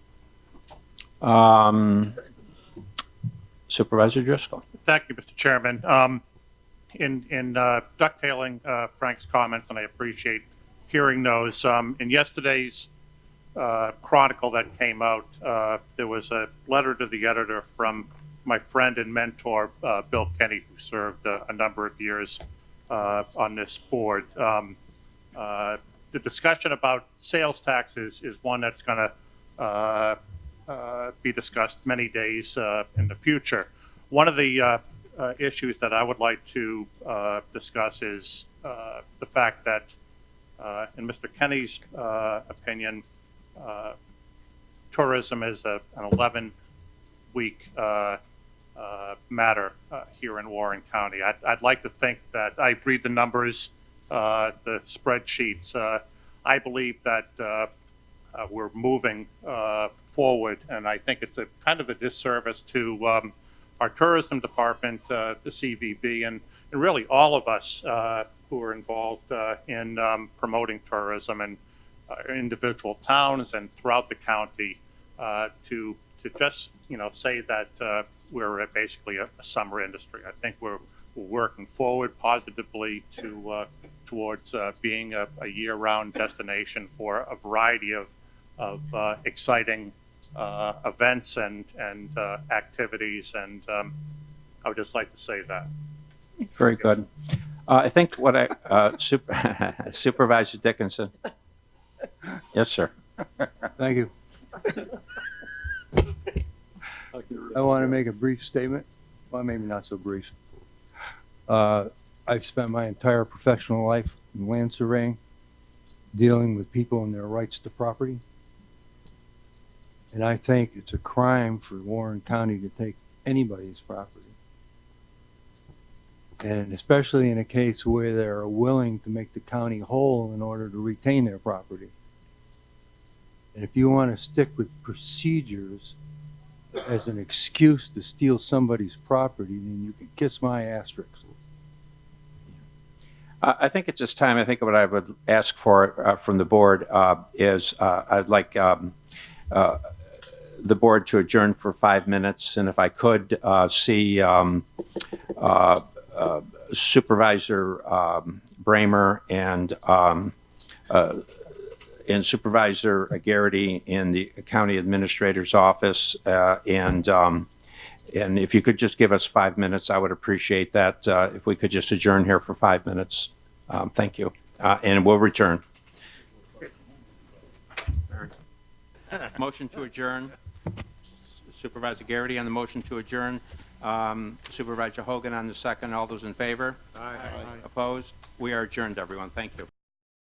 Supervisor Driscoll. Thank you, Mr. Chairman. In ducktailing Frank's comments, and I appreciate hearing those, in yesterday's Chronicle that came out, there was a letter to the editor from my friend and mentor, Bill Kenny, who served a number of years on this board. The discussion about sales taxes is one that's going to be discussed many days in the future. One of the issues that I would like to discuss is the fact that, in Mr. Kenny's opinion, tourism is an 11-week matter here in Warren County. I'd like to think that I read the numbers, the spreadsheets. I believe that we're moving forward, and I think it's a kind of a disservice to our tourism department, the CVB, and really all of us who are involved in promoting tourism in individual towns and throughout the county to just say that we're basically a summer industry. I think we're working forward positively towards being a year-round destination for a variety of exciting events and activities, and I would just like to say that. Very good. I think what Supervisor Dickinson. Yes, sir. Thank you. I want to make a brief statement. Well, maybe not so brief. I've spent my entire professional life in land surveying, dealing with people and their rights to property. And I think it's a crime for Warren County to take anybody's property. And especially in a case where they're willing to make the county whole in order to retain their property. And if you want to stick with procedures as an excuse to steal somebody's property, then you can kiss my asterisk. I think it's this time. I think what I would ask for from the board is I'd like the board to adjourn for 5 minutes, and if I could see Supervisor Bramer and Supervisor Garrity in the county administrator's office, and if you could just give us 5 minutes, I would appreciate that. If we could just adjourn here for 5 minutes, thank you, and we'll return. Motion to adjourn. Supervisor Garrity on the motion to adjourn. Supervisor Hogan on the second. All those in favor? Aye. Opposed? We are adjourned, everyone. Thank you.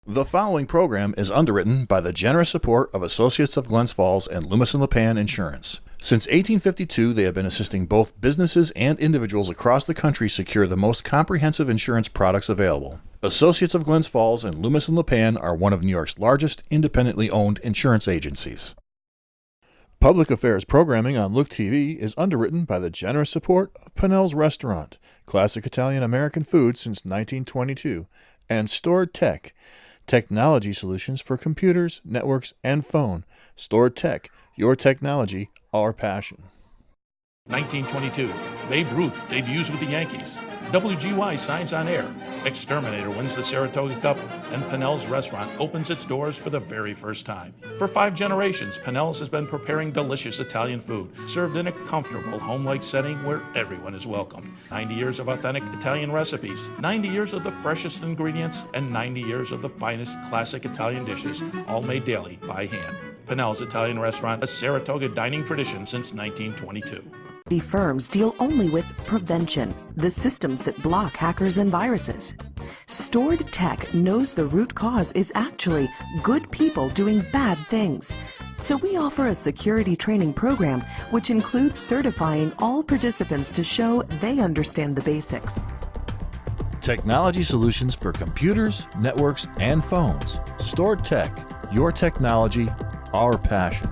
The following program is underwritten by the generous support of Associates of Glens Falls and Loomis & LePan Insurance. Since 1852, they have been assisting both businesses and individuals across the country secure the most comprehensive insurance products available. Associates of Glens Falls and Loomis & LePan are one of New York's largest independently owned insurance agencies. Public affairs programming on Look TV is underwritten by the generous support of Pinnell's Restaurant, classic Italian-American food since 1922, and Stored Tech, technology solutions for computers, networks, and phone. Stored Tech, your technology, our passion. 1922, Babe Ruth debuts with the Yankees. WGY signs on air. Exterminator wins the Saratoga Cup, and Pinnell's Restaurant opens its doors for the very first time. For 5 generations, Pinnell's has been preparing delicious Italian food, served in a comfortable, home-like setting where everyone is welcomed. 90 years of authentic Italian recipes, 90 years of the freshest ingredients, and 90 years of the finest classic Italian dishes, all made daily by hand. Pinnell's Italian Restaurant, a Saratoga dining tradition since 1922. firms deal only with prevention, the systems that block hackers and viruses. Stored Tech knows the root cause is actually good people doing bad things. So we offer a security training program which includes certifying all participants to show they understand the basics. Technology solutions for computers, networks, and phones. Stored Tech, your technology, our passion.